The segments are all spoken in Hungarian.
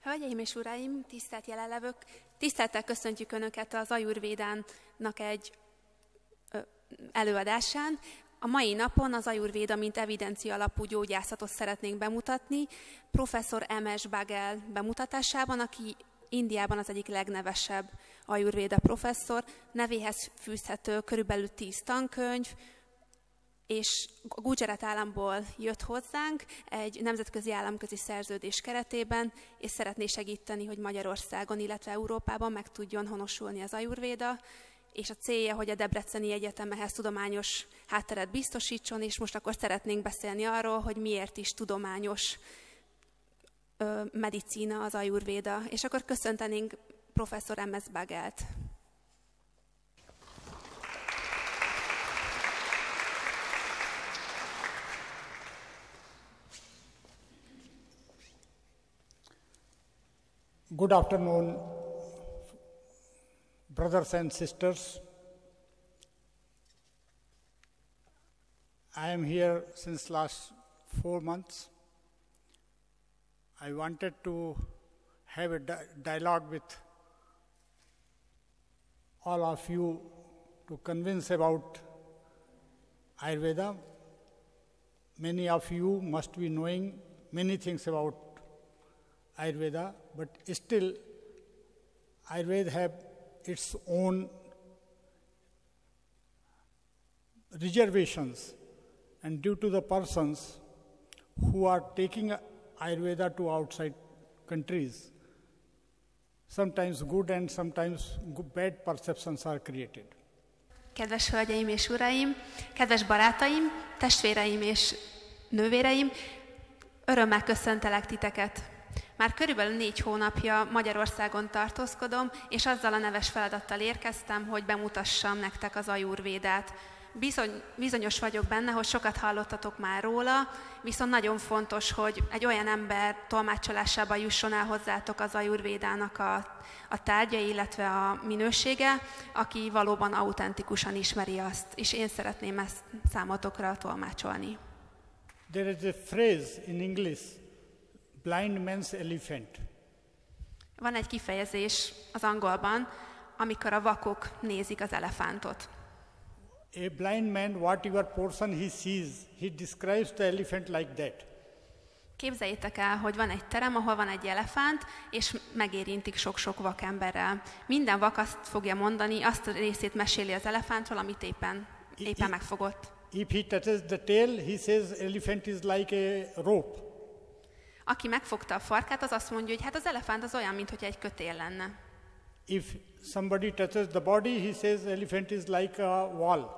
Hölgyeim és uraim, tisztelt jelenlevők, tisztelettel köszöntjük Önöket az Ayurvédának egy előadásán. A mai napon az Ayurvéda, mint evidencia alapú gyógyászatot szeretnénk bemutatni, professzor M.S. Baghel bemutatásában, aki Indiában az egyik legnevesebb Ayurvéda professzor, nevéhez fűzhető körülbelül 10 tankönyv, és a Gujarat államból jött hozzánk egy nemzetközi államközi szerződés keretében, és szeretné segíteni, hogy Magyarországon, illetve Európában meg tudjon honosulni az Ayurvéda, és a célja, hogy a Debreceni Egyetem ehhez tudományos hátteret biztosítson, és most akkor szeretnénk beszélni arról, hogy miért is tudományos medicína az Ayurvéda. És akkor köszöntenénk professzor M.S. Baghelt. Good afternoon, brothers and sisters. I am here since last 4 months. I wanted to have a dialogue with all of you to convince about Ayurveda. Many of you must be knowing many things about Ayurveda, but still Ayurveda have its own reservations, and due to the persons who are taking Ayurveda to outside countries, sometimes good and sometimes bad perceptions are created. Kedves hölgyeim és uraim, kedves barátaim, testvéreim és nővéreim, örömmel köszöntelek titeket. Már körülbelül 4 hónapja Magyarországon tartózkodom, és azzal a neves feladattal érkeztem, hogy bemutassam nektek az Ayurvédát. Bizonyos vagyok benne, hogy sokat hallottatok már róla, viszont nagyon fontos, hogy egy olyan ember tolmácsolásában jusson el hozzátok az Ayurvédának a tárgya, illetve a minősége, aki valóban autentikusan ismeri azt, és én szeretném ezt számotokra tolmácsolni. There is a phrase in English, blind man's elephant. Van egy kifejezés az angolban, amikor a vakok nézik az elefántot. A blind man, whatever portion he sees, he describes the elephant like that. Képzeljétek el, hogy van egy terem, ahol van egy elefánt, és megérintik sok-sok vakemberrel. Minden vak azt fogja mondani, azt a részét meséli az elefántról, amit éppen megfogott. If he touches the tail, he says elephant is like a rope. Aki megfogta a farkát, az azt mondja, hogy hát az elefánt az olyan, mintha egy kötél lenne. If somebody touches the body, he says elephant is like a wall.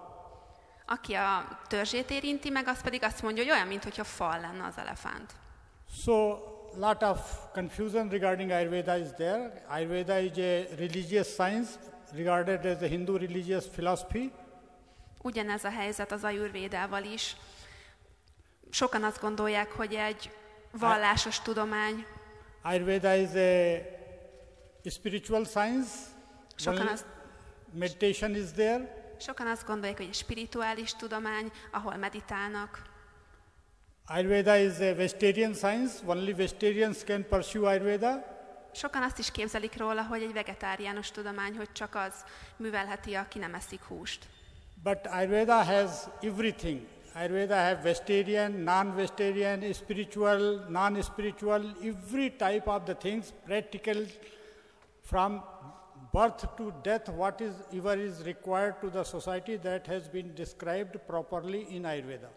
Aki a törzsét érinti meg, az pedig azt mondja, hogy olyan, mintha fal lenne az elefánt. So, lot of confusion regarding Ayurveda is there. Ayurveda is a religious science regarded as a Hindu religious philosophy. Ugyanez a helyzet az Ayurvédával is. Sokan azt gondolják, hogy egy vallásos tudomány. Ayurveda is a spiritual science. Meditation is there. Sokan azt gondolják, hogy egy spirituális tudomány, ahol meditálnak. Ayurveda is a vegetarian science. Only vegetarians can pursue Ayurveda. Sokan azt is képzelik róla, hogy egy vegetáriánus tudomány, hogy csak az művelheti, aki nem eszik húst. But Ayurveda has everything. Ayurveda have vegetarian, non-vegetarian, spiritual, non-spiritual, every type of the things, practical, from birth to death, whatever is required to the society, that has been described properly in Ayurveda.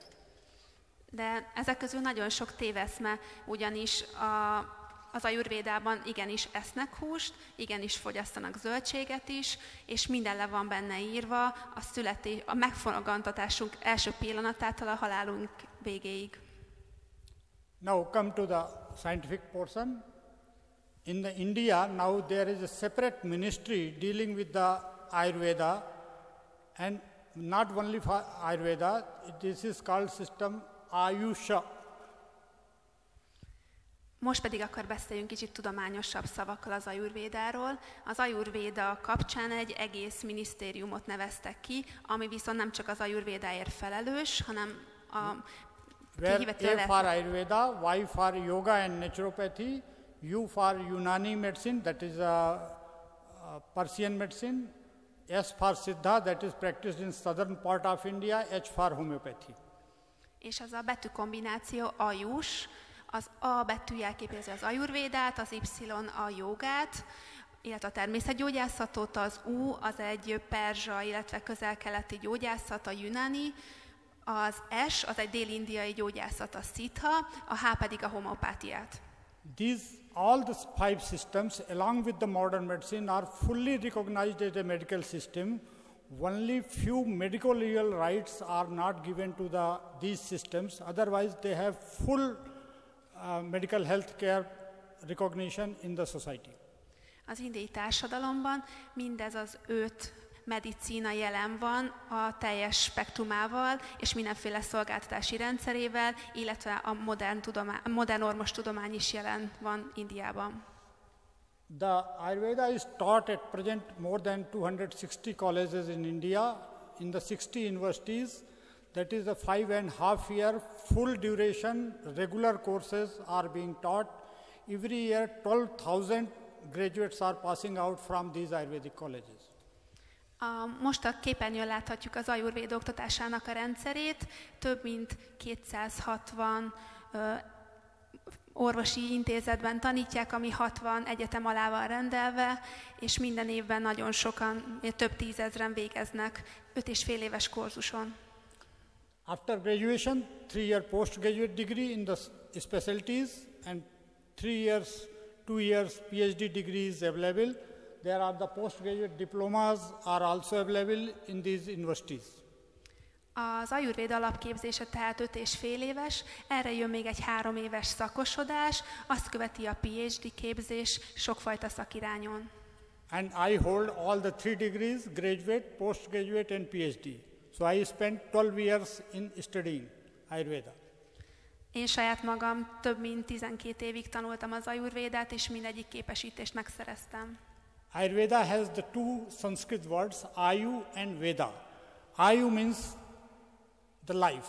De ezek közül nagyon sok téveszme, ugyanis az Ayurvédában igenis esznek húst, igenis fogyasztanak zöldséget is, és minden le van benne írva a megfogantatásunk első pillanatától a halálunk végéig. Now come to the scientific portion. In India, now there is a separate ministry dealing with the Ayurveda, and not only for Ayurveda, this is called system Ayusha. Most pedig akkor beszéljünk kicsit tudományosabb szavakkal az Ayurvédáról. Az Ayurvéda kapcsán egy egész minisztériumot neveztek ki, ami viszont nem csak az Ayurvédáért felelős, hanem a Where A for Ayurveda, Y for yoga and naturopathy, U for Unani medicine, that is a Persian medicine. S for Siddha, that is practiced in southern part of India. H for homeopathy. És ez a betűkombináció ajus, az A betű jelképezi az Ayurvédát, az Y a jogát, illetve a természetgyógyászatot, az U az egy perzsa, illetve közel-keleti gyógyászat, a Unani, az S az egy dél-indiai gyógyászat, a Siddha, a H pedig a homeopátiát. All the 5 systems, along with the modern medicine, are fully recognized as a medical system. Only few medical legal rights are not given to these systems. Otherwise, they have full medical health care recognition in the society. Az indiai társadalomban mindez az 5 medicína jelen van a teljes spektrumával és mindenféle szolgáltatási rendszerével, illetve a modern orvostudomány is jelen van Indiában. The Ayurveda is taught at present more than 260 colleges in India, in the 60 universities. That is a 5.5 year full duration regular courses are being taught. Every year 12,000 graduates are passing out from these Ayurvedic colleges. Most a képernyőn láthatjuk az Ayurvéda oktatásának a rendszerét. Több mint 260 orvosi intézetben tanítják, ami 60 egyetem alá van rendelve, és minden évben nagyon sokan, több tízezren végeznek 5,5 éves kurzuson. After graduation, 3-year postgraduate degree in the specialties and 2 years PhD degree is available. There are the postgraduate diplomas are also available in these universities. Az Ayurvéda alapképzése tehát 5,5 éves, erre jön még egy 3 éves szakosodás, azt követi a PhD képzés sokfajta szakirányon. And I hold all the 3 degrees, graduate, postgraduate and PhD. So I spent 12 years in studying Ayurveda. Én saját magam több mint 12 évig tanultam az Ayurvédát, és mindegyik képesítést megszereztem. Ayurveda has the 2 Sanskrit words, Ayu and Veda. Ayu means the life,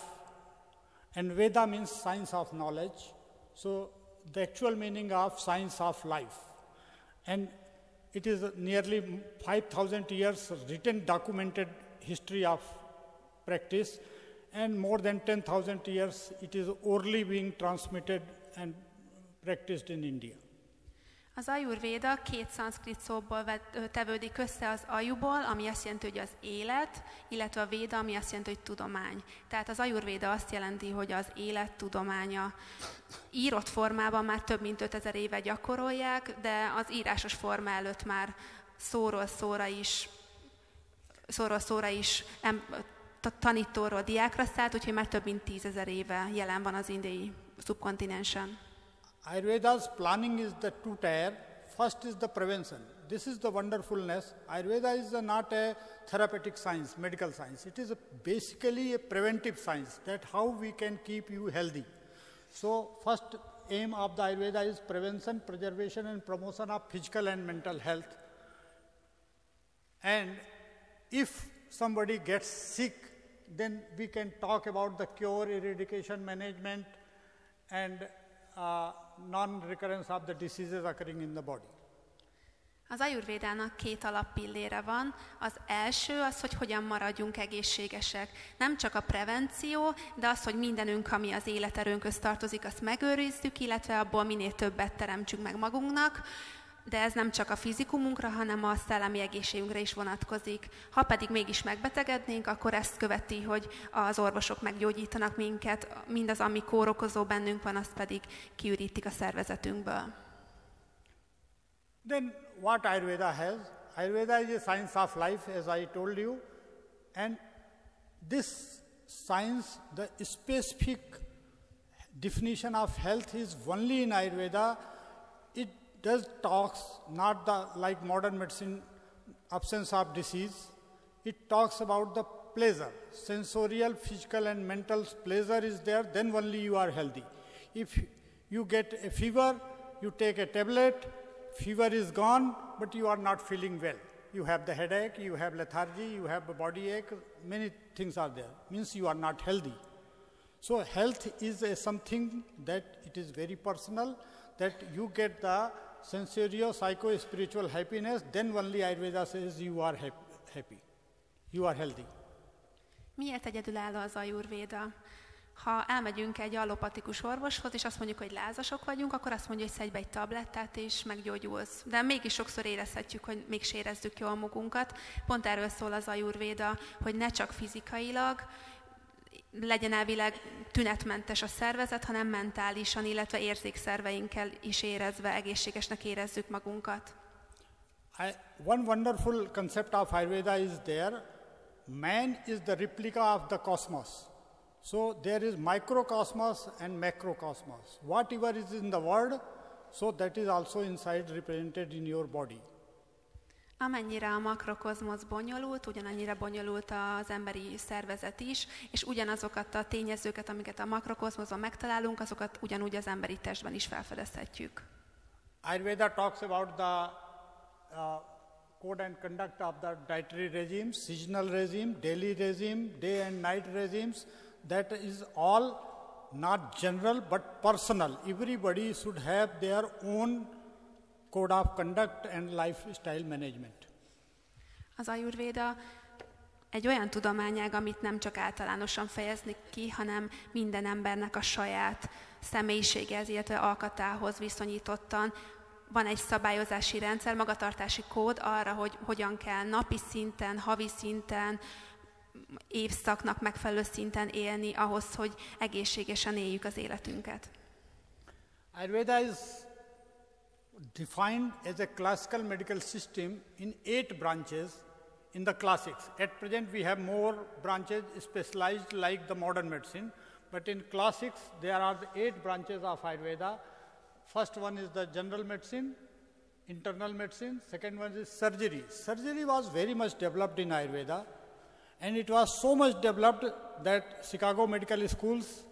and Veda means science of knowledge. So the actual meaning of science of life. And it is nearly 5,000 years written, documented history of practice, and more than 10,000 years it is orally being transmitted and practiced in India. Az Ayurvéda 2 szanszkrit szóból tevődik össze, az Ayuból, ami azt jelenti, hogy az élet, illetve a Véda, ami azt jelenti, hogy tudomány. Tehát az Ayurvéda azt jelenti, hogy az élet tudománya. Írott formában már több mint 5000 éve gyakorolják, de az írásos forma előtt már szóról szóra is tanítóról diákra szállt, úgyhogy már több mint 10,000 éve jelen van az indiai szubkontinensen. Ayurveda's planning is the 2-tier. First is the prevention. This is the wonderfulness. Ayurveda is not a therapeutic science, medical science. It is basically a preventive science, that how we can keep you healthy. So first aim of the Ayurveda is prevention, preservation and promotion of physical and mental health. And if somebody gets sick, then we can talk about the cure, eradication, management and non-recurrence of the diseases occurring in the body. Az Ayurvédának 2 alappillére van. Az első az, hogy hogyan maradjunk egészségesek. Nem csak a prevenció, de az, hogy mindenünk, ami az életerőnkhöz tartozik, azt megőrizzük, illetve abból minél többet teremtsünk meg magunknak. De ez nem csak a fizikumunkra, hanem a szellemi egészségünkre is vonatkozik. Ha pedig mégis megbetegednénk, akkor ezt követi, hogy az orvosok meggyógyítanak minket, mindaz, ami kórokozó bennünk van, azt pedig kiürítik a szervezetünkből. Then what Ayurveda has? Ayurveda is a science of life, as I told you, and this science, the specific definition of health is only in Ayurveda. It does talks not like modern medicine, absence of disease. It talks about the pleasure, sensorial, physical and mental pleasure is there, then only you are healthy. If you get a fever, you take a tablet, fever is gone, but you are not feeling well. You have the headache, you have lethargy, you have a body ache, many things are there. Means you are not healthy. So health is something that it is very personal. that you get the sensorio-psycho-spiritual happiness, then only Ayurveda says you are happy, you are healthy. Miért egyedülálló az Ayurvéda? Ha elmegyünk egy allopatikus orvoshoz, és azt mondjuk, hogy lázasok vagyunk, akkor azt mondja, hogy szedj be egy tablettát, és meggyógyulsz. De mégis sokszor érezhetjük, hogy még se érezzük jól magunkat. Pont erről szól az Ayurvéda, hogy ne csak fizikailag legyen elvileg tünetmentes a szervezet, hanem mentálisan, illetve érzékszerveinkkel is érezve egészségesnek érezzük magunkat. One wonderful concept of Ayurveda is there. Man is the replica of the cosmos. So there is microcosmos and macrocosmos. Whatever is in the world, so that is also inside represented in your body. Amennyire a makrokozmosz bonyolult, ugyanannyira bonyolult az emberi szervezet is, és ugyanazokat a tényezőket, amiket a makrokozmoszban megtalálunk, azokat ugyanúgy az emberi testben is felfedezhetjük. Ayurveda talks about the code and conduct of the dietary regime, seasonal regime, daily regime, day and night regimes. That is all not general but personal. Everybody should have their own code of conduct and lifestyle management. Az Ayurvéda egy olyan tudományág, amit nem csak általánosan fejezni ki, hanem minden embernek a saját személyiségehez, illetve alkatához viszonyítottan van egy szabályozási rendszer, magatartási kód arra, hogy hogyan kell napi szinten, havi szinten, évszaknak megfelelő szinten élni ahhoz, hogy egészségesen éljük az életünket. Ayurveda is defined as a classical medical system in 8 branches in the classics. At present we have more branches specialized like the modern medicine, but in classics there are the 8 branches of Ayurveda. First one is the general medicine, internal medicine, second one is surgery. Surgery was very much developed in Ayurveda, and it was so much developed that Chicago medical schools,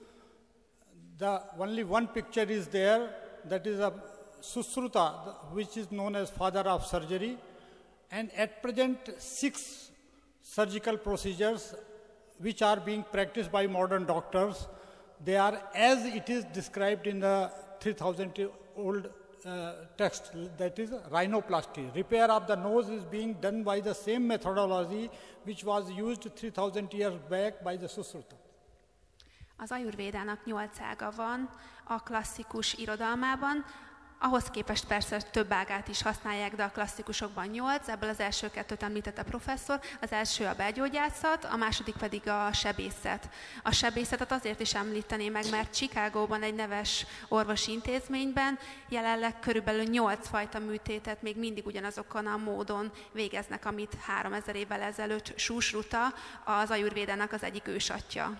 only one picture is there, that is a Susruta, which is known as father of surgery, and at present 6 surgical procedures which are being practiced by modern doctors. They are as it is described in the 3000-old text, that is rhinoplasty. Repair of the nose is being done by the same methodology which was used 3000 years back by the Susruta. Az Ayurvédának 8 ága van a klasszikus irodalmában, ahhoz képest persze több ágát is használják, de a klasszikusokban 8, ebből az első 2-t említette professzor, az első a belgyógyászat, a második pedig a sebészet. A sebészetet azért is említeném meg, mert Chicagóban egy neves orvosi intézményben jelenleg körülbelül 8 fajta műtétet még mindig ugyanazokon a módon végeznek, amit 3000 évvel ezelőtt Susruta, az Ayurvédának az egyik ősatja.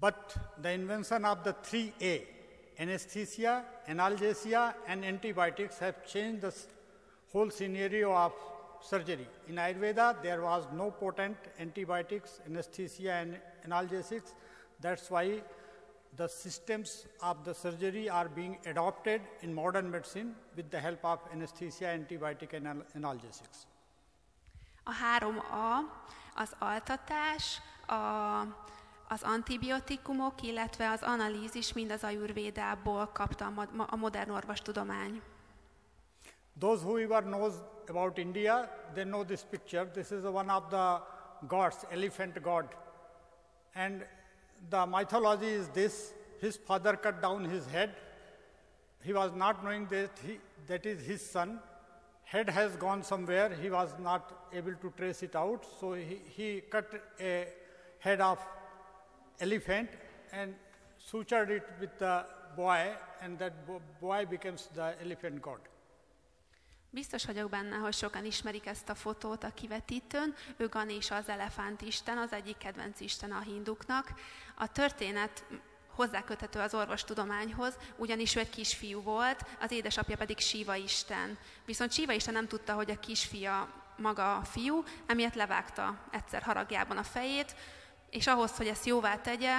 But the invention of the 3A, anesthesia, analgesia and antibiotics have changed the whole scenario of surgery. In Ayurveda, there was no potent antibiotics, anesthesia and analgesics. That's why the systems of the surgery are being adopted in modern medicine with the help of anesthesia, antibiotic and analgesics. A 3A az altatás, az antibiotikumok, illetve az analízis mind az Ayurvédából kapta a modern orvostudomány. Those who ever knows about India, they know this picture. This is one of the gods, elephant god. And the mythology is this: his father cut down his head. He was not knowing that is his son. Head has gone somewhere. He was not able to trace it out. So he cut a head of elephant and sutured it with the boy, and that boy becomes the elephant god. Biztos vagyok benne, hogy sokan ismerik ezt a fotót a kivetítőn. Ő Ganesha, az elefántisten, az egyik kedvenc isten a hinduknak. A történet hozzáköthető az orvostudományhoz, ugyanis ő egy kisfiú volt, az édesapja pedig Siva isten. Viszont Siva isten nem tudta, hogy a kisfia maga a fiú, emiatt levágta egyszer haragjában a fejét, és ahhoz, hogy ezt jóvá tegye,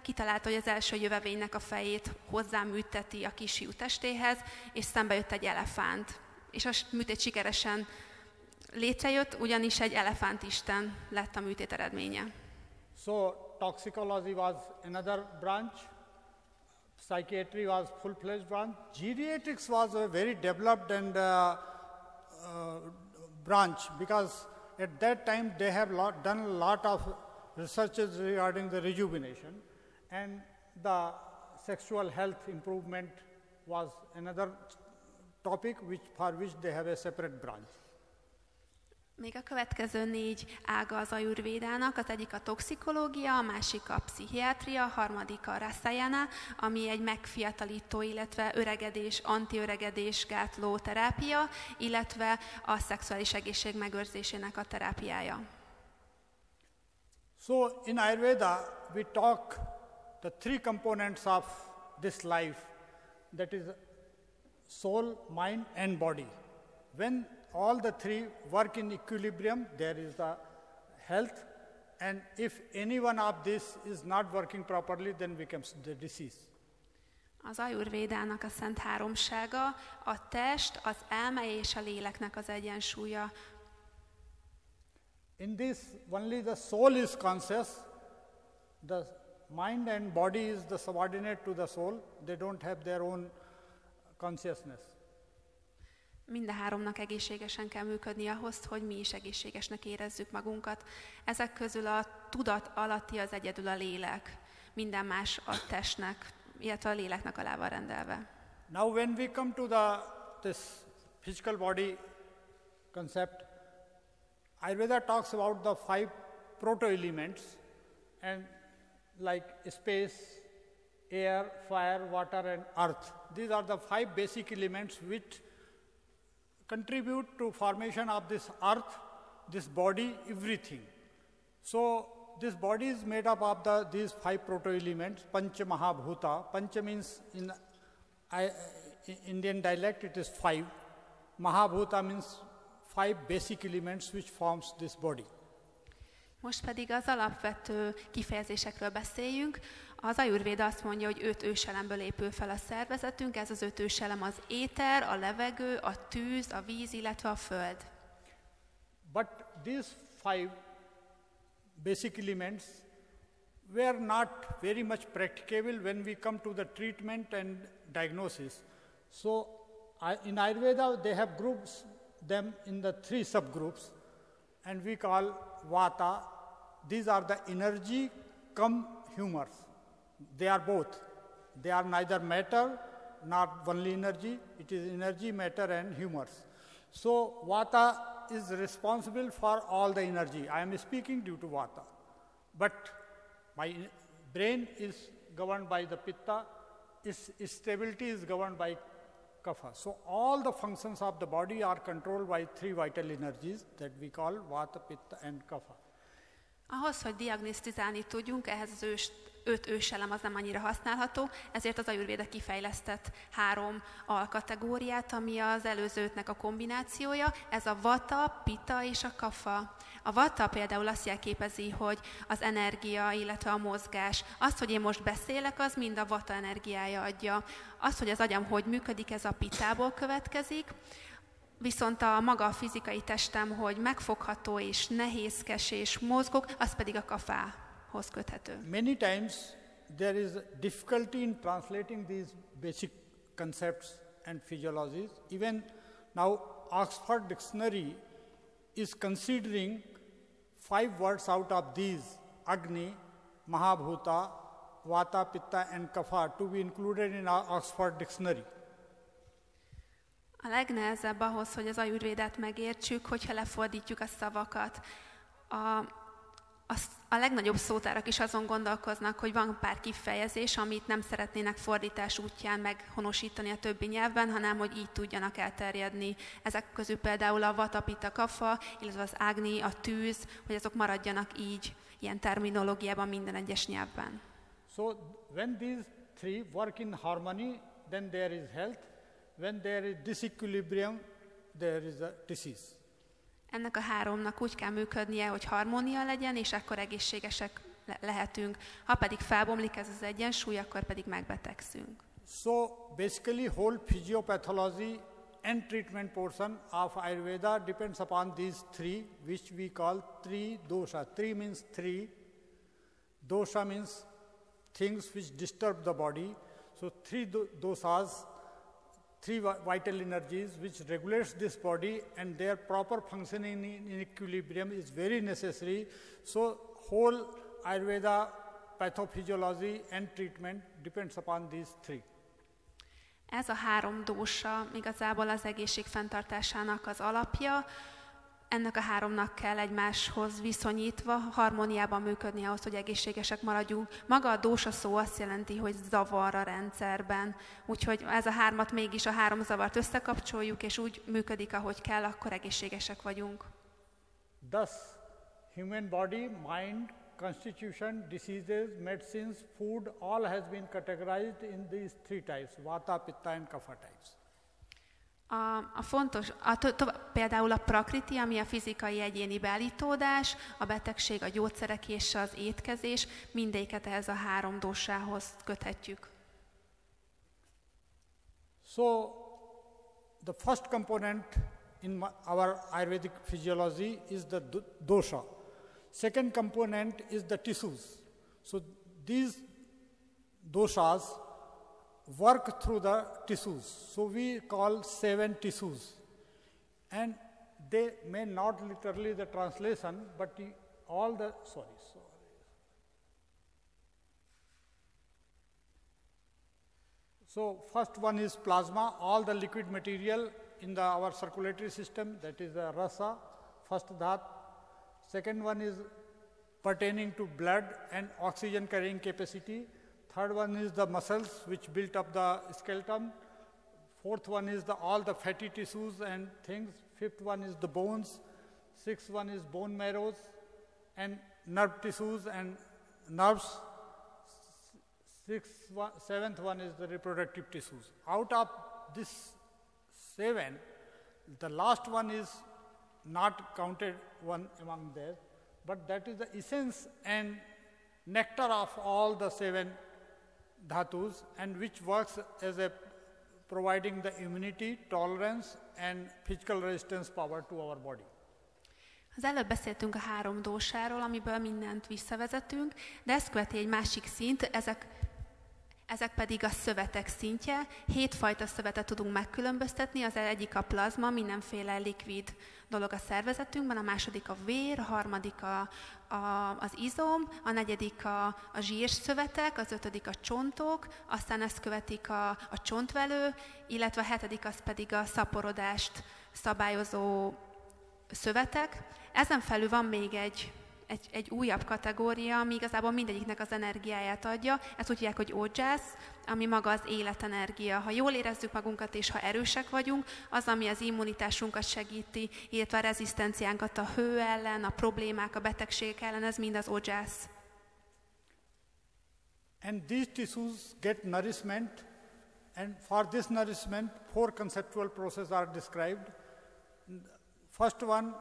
kitalálta, hogy az első jövevénynek a fejét hozzáműteti a kisfiú testéhez, és szembe jött egy elefánt. És a műtét sikeresen létrejött, ugyanis egy elefántisten lett a műtét eredménye. So toxicology was another branch. psychiatry was full-fledged branch. Geriatrics was a very developed and branch, because at that time they have done a lot of researches regarding the rejuvenation, and the sexual health improvement was another topic for which they have a separate branch. Még a következő 4 ága az Ayurvédának, az egyik a toxikológia, a másik a pszichiátria, a harmadik a rasayana, ami egy megfiatalító, illetve öregedés, antiöregedés gátló terápia, illetve a szexuális egészség megőrzésének a terápiája. So in Ayurveda we talk the 3 components of this life, that is soul, mind and body. When all the 3 work in equilibrium, there is the health, and if any one of this is not working properly, then becomes the disease. Az Ayurvédának a szent háromsága, a test, az elme és a léleknek az egyensúlya. In this, only the soul is conscious, the mind and body is the subordinate to the soul, they don't have their own consciousness. Mind a 3-nak egészségesen kell működni ahhoz, hogy mi is egészségesnek érezzük magunkat. Ezek közül a tudat alatti az egyedül a lélek, minden más a testnek, illetve a léleknek alá van rendelve. Now when we come to this physical body concept, Ayurveda talks about the 5 proto-elements, and like space, air, fire, water and earth. These are the 5 basic elements which contribute to formation of this earth, this body, everything. So this body is made up of these 5 proto-elements, Pancha Mahabhuta. Pancha means in Indian dialect it is 5. Mahabhuta means 5 basic elements which forms this body. Most pedig az alapvető kifejezésekről beszéljünk. Az Ayurvéda azt mondja, hogy 5 őselemből épül fel a szervezetünk, ez az 5 őselem az éter, a levegő, a tűz, a víz, illetve a föld. But these 5 basic elements were not very much practicable when we come to the treatment and diagnosis. So in Ayurveda they have grouped them in the 3 subgroups, and we call Vata. These are the energy cum humors. They are both. They are neither matter nor only energy. It is energy, matter and humors. So Vata is responsible for all the energy. I am speaking due to Vata. But my brain is governed by the Pitta. Its stability is governed by Kapha. So all the functions of the body are controlled by 3 vital energies that we call Vata, Pitta and Kapha. Ahhoz, hogy diagnosztizálni tudjunk, ehhez az 5 őselem az nem annyira használható, ezért az Ayurvéda kifejlesztett 3 alkategóriát, ami az előző 5-nek a kombinációja, ez a Vata, Pitta és a Kapha. A Vata például azt jelképezi, hogy az energia, illetve a mozgás. Azt, hogy én most beszélek, az mind a Vata energiája adja. Az, hogy az agyam hogy működik, ez a Pittából következik. Viszont a maga a fizikai testem, hogy megfogható és nehézkes és mozgok, az pedig a Kaphához köthető. Many times there is difficulty in translating these basic concepts and physiologies. Even now Oxford Dictionary is considering 5 words out of these, Agni, Mahabhuta, Vata, Pitta and Kapha, to be included in our Oxford Dictionary. A legnehezebb ahhoz, hogy az Ayurvédát megértsük, hogyha lefordítjuk a szavakat. A legnagyobb szótárak is azon gondolkoznak, hogy van pár kifejezés, amit nem szeretnének fordítás útján meghonosítani a többi nyelvben, hanem hogy így tudjanak elterjedni. Ezek közül például a Vata, Pitta, Kapha, illetve az Agni, a tűz, hogy azok maradjanak így, ilyen terminológiában minden egyes nyelvben. So when these 3 work in harmony, then there is health. When there is disequilibrium, there is a disease. Ennek a 3-nak úgy kell működnie, hogy harmónia legyen, és akkor egészségesek lehetünk. Ha pedig felbomlik ez az egyensúly, akkor pedig megbetegszünk. So basically whole physiopathology and treatment portion of Ayurveda depends upon these 3, which we call 3 dosha. 3 means 3. Dosha means things which disturb the body. So three dosas, three vital energies which regulates this body, and their proper functioning in equilibrium is very necessary. So whole Ayurveda pathophysiology and treatment depends upon these three. Ez a 3 dósa igazából az egészség fenntartásának az alapja. Ennek a 3-nak kell egymáshoz viszonyítva, harmóniában működni ahhoz, hogy egészségesek maradjunk. Maga a dósa szó azt jelenti, hogy zavar a rendszerben. Úgyhogy ez a 3-at mégis, a 3 zavart összekapcsoljuk, és úgy működik, ahogy kell, akkor egészségesek vagyunk. Thus, human body, mind, constitution, diseases, medicines, food, all has been categorized in these 3 types, vata, pitta and kapha types. Például a prakriti, ami a fizikai egyéni beállítódás, a betegség, a gyógyszerek és az étkezés, mindegyiket ehhez a 3 dósához köthetjük. So, the first component in our Ayurvedic physiology is the dosha. Second component is the tissues. So, these doshas work through the tissues. So we call 7 tissues. And they may not literally the translation, but all the, So first one is plasma, all the liquid material in our circulatory system, that is the rasa, first dhat. Second one is pertaining to blood and oxygen carrying capacity. Third one is the muscles which built up the skeleton. Fourth one is all the fatty tissues and things. Fifth one is the bones. Sixth one is bone marrows and nerve tissues and nerves. Seventh one is the reproductive tissues. Out of this 7, the last one is not counted one among them, but that is the essence and nectar of all the 7 dhatus, and which works as a providing the immunity, tolerance and physical resistance power to our body. Az előbb beszéltünk a 3 dósáról, amiből mindent visszavezetünk, de ezt követi egy másik szint, ezek pedig a szövetek szintje. 7 fajta szövetet tudunk megkülönböztetni, az egyik a plazma, mindenféle likvid dolog a szervezetünkben, a második a vér, a harmadik az izom, a negyedik a zsírszövetek, az 5. a csontok, aztán ezt követik a csontvelő, illetve a 7. az pedig a szaporodást szabályozó szövetek. Ezen felül van még egy újabb kategória, ami igazából mindegyiknek az energiáját adja. Ezt úgy hívják, hogy ógyász, ami maga az életenergia. Ha jól érezzük magunkat, és ha erősek vagyunk, az, ami az immunitásunkat segíti, illetve a rezisztenciánkat a hő ellen, a problémák, a betegségek ellen, ez mind az ógyász. And these tissues get nourishment, and for this nourishment, 4 conceptual processes are described. First one,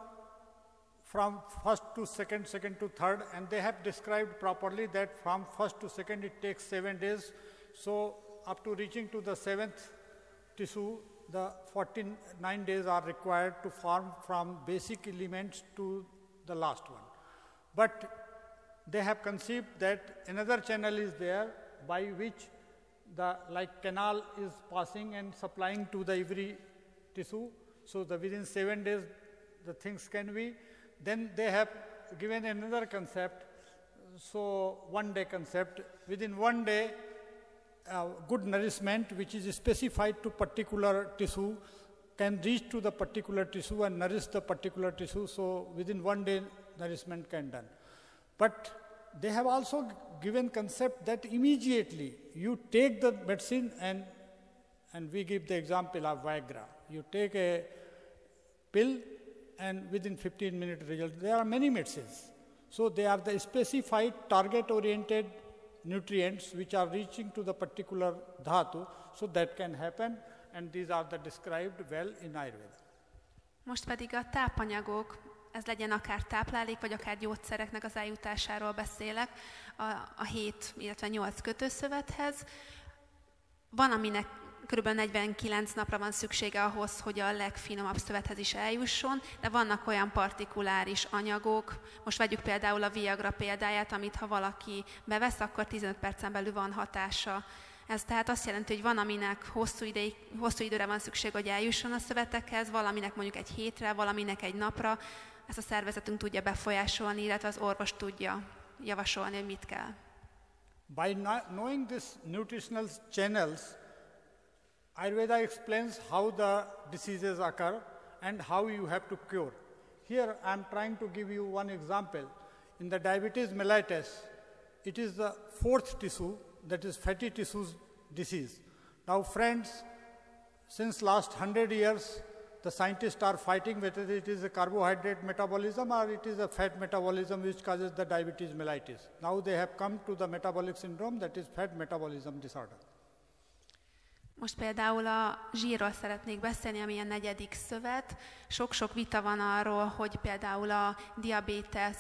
from first to second, second to third, and they have described properly that from first to second it takes 7 days. So up to reaching to the 7th tissue, the 49 days are required to form from basic elements to the last one. But they have conceived that another channel is there by which the canal is passing and supplying to the every tissue. So within 7 days the things can be. Then they have given another concept, so 1 day concept. Within 1 day, good nourishment which is specified to particular tissue can reach to the particular tissue and nourish the particular tissue, so within 1 day nourishment can done. But they have also given concept that immediately you take the medicine and we give the example of Viagra. You take a pill and within 15-minute result. There are many medicines. So they are the specified target-oriented nutrients which are reaching to the particular dhatu, so that can happen, and these are described well in Ayurveda. Most pedig a tápanyagok, ez legyen akár táplálék, vagy akár gyógyszereknek az eljutásáról beszélek, a 7, illetve 8 kötőszövethez. Van, aminek kb. 49 napra van szüksége ahhoz, hogy a legfinomabb szövethez is eljusson, de vannak olyan partikuláris anyagok, most vegyük például a Viagra példáját, amit ha valaki bevesz, akkor 15 percen belül van hatása. Ez tehát azt jelenti, hogy van, aminek hosszú időre van szükség, hogy eljusson a szövetekhez, valaminek mondjuk egy hétre, valaminek egy napra. Ezt a szervezetünk tudja befolyásolni, illetve az orvos tudja javasolni, hogy mit kell. By knowing these nutritional channels, Ayurveda explains how the diseases occur and how you have to cure. Here I am trying to give you one example. In the diabetes mellitus, it is the fourth tissue, that is fatty tissues disease. Now friends, since last 100 years, the scientists are fighting whether it is a carbohydrate metabolism or it is a fat metabolism which causes the diabetes mellitus. Now they have come to the metabolic syndrome, that is fat metabolism disorder. Most például a zsírról szeretnék beszélni, ami a 4. szövet. Sok-sok vita van arról, hogy például a diabetes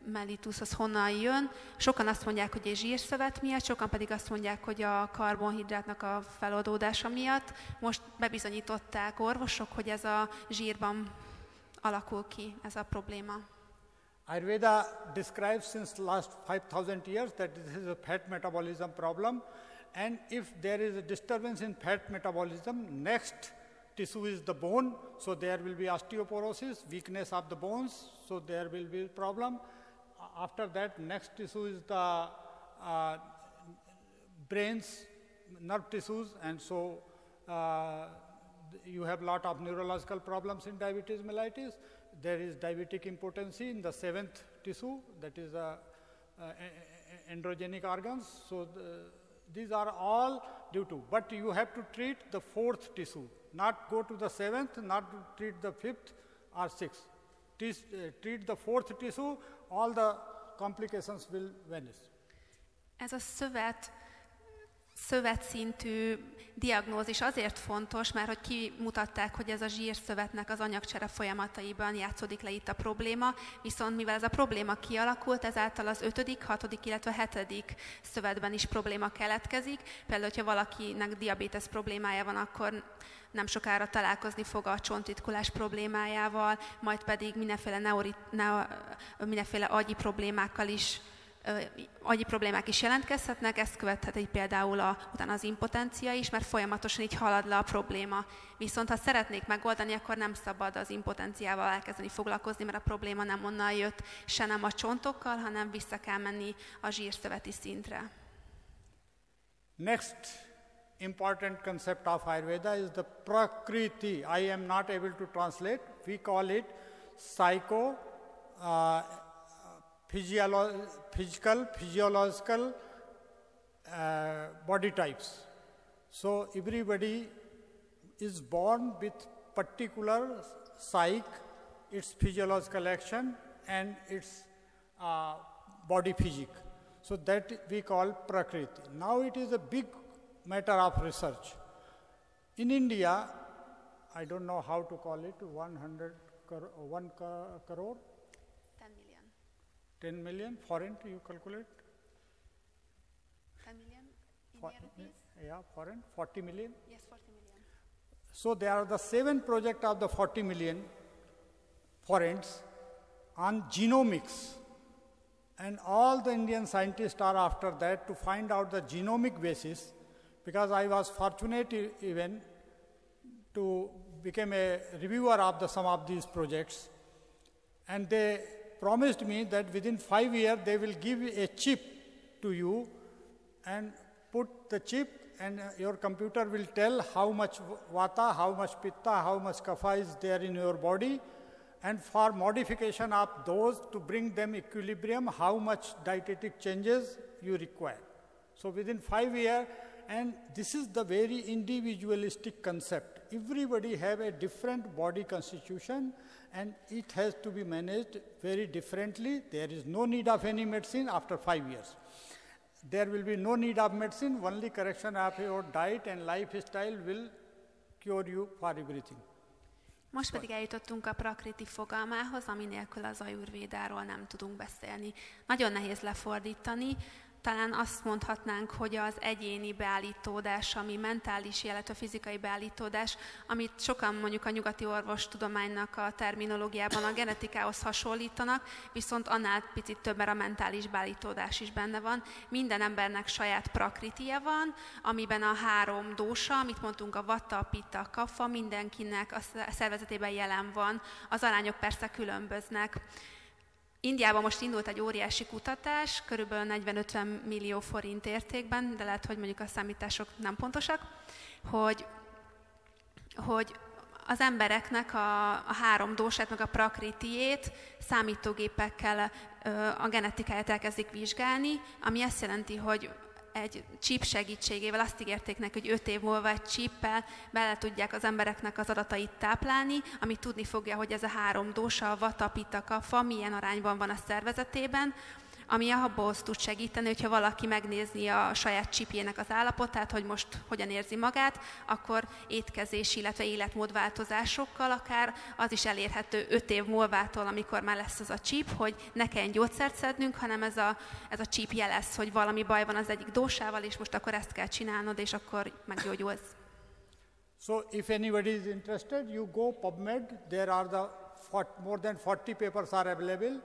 mellitus az honnan jön. Sokan azt mondják, hogy egy zsírszövet miatt, sokan pedig azt mondják, hogy a karbonhidrátnak a feloldódása miatt. Most bebizonyították orvosok, hogy ez a zsírban alakul ki, ez a probléma. Ayurveda describes since last 5000 years that this is a fat metabolism problem, and if there is a disturbance in fat metabolism, next tissue is the bone, so there will be osteoporosis, weakness of the bones, so there will be a problem. After that, next tissue is the brains, nerve tissues, and so you have lot of neurological problems in diabetes mellitus. There is diabetic impotency in the 7th tissue, that is androgenic organs. So these are all due to, but you have to treat the 4th tissue, not go to the 7th, not to treat the 5th or 6th. Treat the 4th tissue, all the complications will vanish. Ez a szövetszintű diagnózis azért fontos, mert hogy kimutatták, hogy ez a zsírszövetnek az anyagcsere folyamataiban játszódik le itt a probléma, viszont mivel ez a probléma kialakult, ezáltal az 5., 6., illetve 7. szövetben is probléma keletkezik. Például, hogyha valakinek diabétesz problémája van, akkor nem sokára találkozni fog a csontritkulás problémájával, majd pedig mindenféle agyi problémák is jelentkezhetnek, ezt követheti például utána az impotencia is, mert folyamatosan így halad le a probléma. Viszont ha szeretnék megoldani, akkor nem szabad az impotenciával elkezdeni foglalkozni, mert a probléma nem onnan jött, se nem a csontokkal, hanem vissza kell menni a zsírszöveti szintre. Next important concept of Ayurveda is the Prakriti. I am not able to translate. We call it physical, physiological body types. So everybody is born with particular psyche, its physiological action and its body physique. So that we call Prakriti. Now it is a big matter of research. In India, I don't know how to call it, 1 crore? 10 million foreign, you calculate? 10 million Indian rupees? Yeah, foreign, 40 million. Yes, 40 million. So there are the 7 projects of the 40 million foreigners on genomics. And all the Indian scientists are after that to find out the genomic basis, because I was fortunate even to become a reviewer of some of these projects. And they promised me that within 5 years they will give a chip to you and put the chip and your computer will tell how much vata, how much pitta, how much kapha is there in your body, and for modification of those to bring them equilibrium, how much dietetic changes you require. So within 5 years, and this is the very individualistic concept. Everybody have a different body constitution and it has to be managed very differently. There is no need of any medicine after 5 years. There will be no need of medicine, only correction of your diet and lifestyle will cure you for everything. Most pedig eljutottunk a prakriti fogalmához, ami nélkül az ajurvédáról nem tudunk beszélni. Nagyon nehéz lefordítani. talán azt mondhatnánk, hogy az egyéni beállítódás, ami mentális, illetve fizikai beállítódás, amit sokan mondjuk a nyugati orvostudománynak a terminológiában a genetikához hasonlítanak, viszont annál picit több, mert a mentális beállítódás is benne van. Minden embernek saját prakritia van, amiben a 3 dósa, amit mondtunk, a vata, a pitta, a kapha, mindenkinek a szervezetében jelen van. Az arányok persze különböznek. Indiában most indult egy óriási kutatás, körülbelül 40-50 millió forint értékben, de lehet, hogy mondjuk a számítások nem pontosak, hogy az embereknek a 3 dósát, meg a prakritiét számítógépekkel a genetikáját elkezdik vizsgálni, ami azt jelenti, hogy egy chip segítségével azt ígérték neki, hogy 5 év múlva egy chippel bele tudják az embereknek az adatait táplálni, ami tudni fogja, hogy ez a 3 dósa, a vata, pitta, kapha milyen arányban van a szervezetében, ami abból tud segíteni, hogyha valaki megnézni a saját csipjének az állapotát, hogy most hogyan érzi magát, akkor étkezési, illetve életmódváltozásokkal akár az is elérhető 5 év múlvától, amikor már lesz az a csip, hogy ne kelljen gyógyszert szednünk, hanem ez a csip jelez, hogy valami baj van az egyik dósával, és most akkor ezt kell csinálnod, és akkor meggyógyulsz. So if anybody is interested, you go PubMed, there are more than 40 papers are available,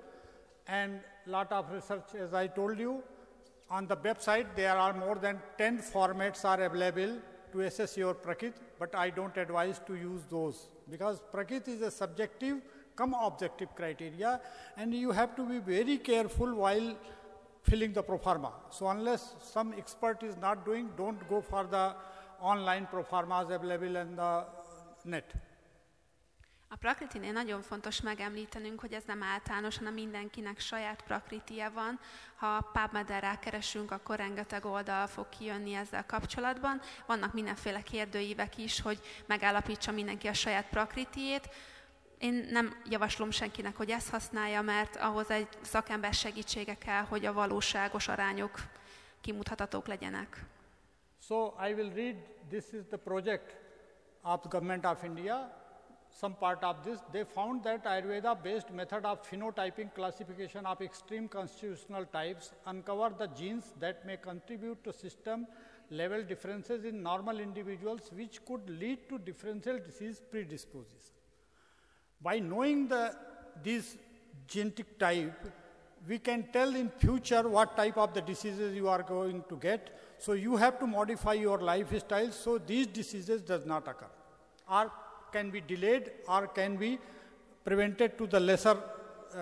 and lot of research, as I told you, on the website there are more than 10 formats are available to assess your prakrit, but I don't advise to use those because prakrit is a subjective come objective criteria, and you have to be very careful while filling the proforma. So unless some expert is not doing, don't go for the online proformas available on the net. A prakritinél nagyon fontos megemlítenünk, hogy ez nem általános, hanem mindenkinek saját prakritia van. Ha PubMed-en rákeresünk, akkor rengeteg oldal fog kijönni ezzel kapcsolatban. Vannak mindenféle kérdőívek is, hogy megállapítsa mindenki a saját prakritiét. Én nem javaslom senkinek, hogy ezt használja, mert ahhoz egy szakember segítsége kell, hogy a valóságos arányok kimutathatók legyenek. So I will read, this is the project of the Government of India. Some part of this, they found that Ayurveda-based method of phenotyping classification of extreme constitutional types uncover the genes that may contribute to system-level differences in normal individuals, which could lead to differential disease predisposition. By knowing these genetic type, we can tell in future what type of the diseases you are going to get. So you have to modify your lifestyle so these diseases does not occur, or can be delayed or can be prevented to the lesser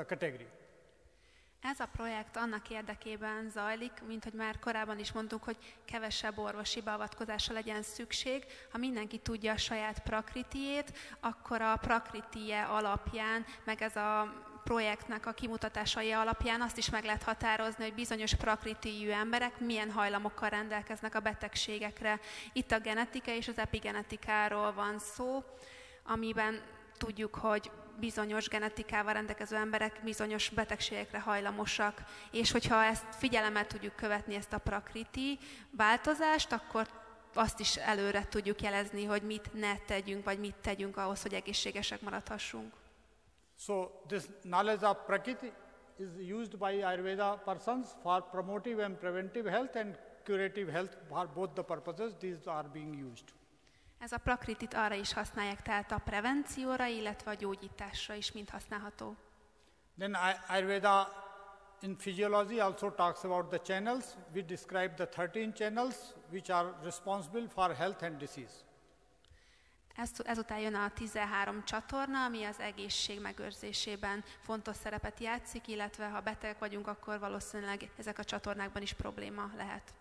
category. Ez a projekt annak érdekében zajlik, mint hogy már korábban is mondtuk, hogy kevesebb orvosi beavatkozásra legyen szükség. Ha mindenki tudja a saját prakritiét, akkor a prakritie alapján, meg ez a projektnek a kimutatásai alapján azt is meg lehet határozni, hogy bizonyos prakritiű emberek milyen hajlamokkal rendelkeznek a betegségekre. Itt a genetika és az epigenetikáról van szó, amiben tudjuk, hogy bizonyos genetikával rendelkező emberek bizonyos betegségekre hajlamosak, és hogyha ezt figyelemmel tudjuk követni, ezt a prakriti változást, akkor azt is előre tudjuk jelezni, hogy mit ne tegyünk, vagy mit tegyünk ahhoz, hogy egészségesek maradhassunk. So this knowledge of prakriti is used by Ayurveda persons for promotive and preventive health and curative health, for both the purposes these are being used. Ez a prakritit arra is használják, tehát a prevencióra, illetve a gyógyításra is mind használható. Then Ayurveda in physiology also talks about the channels. We describe the 13 channels which are responsible for health and disease. Ezután jön a 13 csatorna, ami az egészség megőrzésében fontos szerepet játszik, illetve ha betegek vagyunk, akkor valószínűleg ezek a csatornákban is probléma lehet.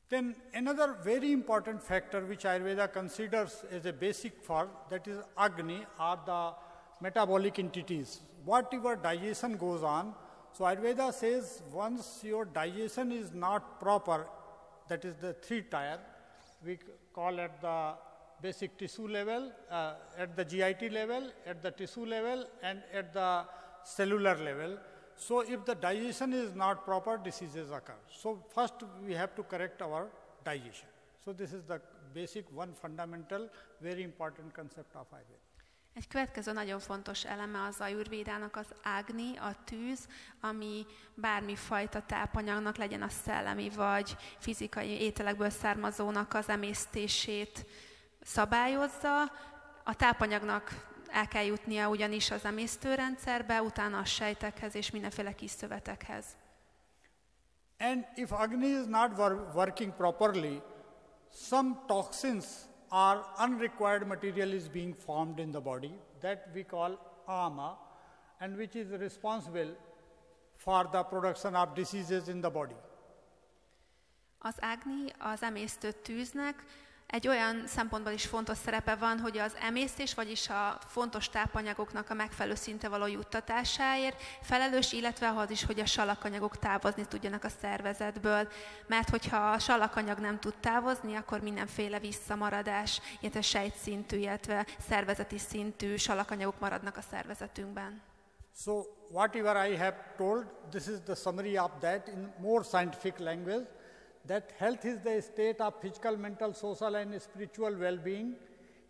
Then another very important factor which Ayurveda considers as a basic for, that is Agni, or the metabolic entities. Whatever digestion goes on, so Ayurveda says once your digestion is not proper, that is the 3 tier, we call at the basic tissue level, at the GIT level, at the tissue level, and at the cellular level. So if the digestion is not proper, diseases occur. So first we have to correct our digestion. So this is the basic one fundamental, very important concept of Ayurveda. Egy következő nagyon fontos eleme az Ayurvédának az Agni, a tűz, ami bármifajta tápanyagnak, legyen a szellemi vagy fizikai ételekből származónak az emésztését szabályozza. A tápanyagnak el kell jutnia ugyanis az emésztőrendszerbe, utána a sejtekhez és mindenféle kis szövetekhez. And if Agni is not working properly, some toxins or unrequired material is being formed in the body that we call ama, and which is responsible for the production of diseases in the body. Az Agni, az emésztő tűznek egy olyan szempontból is fontos szerepe van, hogy az emésztés, vagyis a fontos tápanyagoknak a megfelelő szinte való juttatásáért felelős, illetve az is, hogy a salakanyagok távozni tudjanak a szervezetből. Mert hogyha a salakanyag nem tud távozni, akkor mindenféle visszamaradás, illetve sejtszintű, illetve szervezeti szintű salakanyagok maradnak a szervezetünkben. So whatever I have told, this is the summary of that in more scientific language. That health is the state of physical, mental, social and spiritual well-being,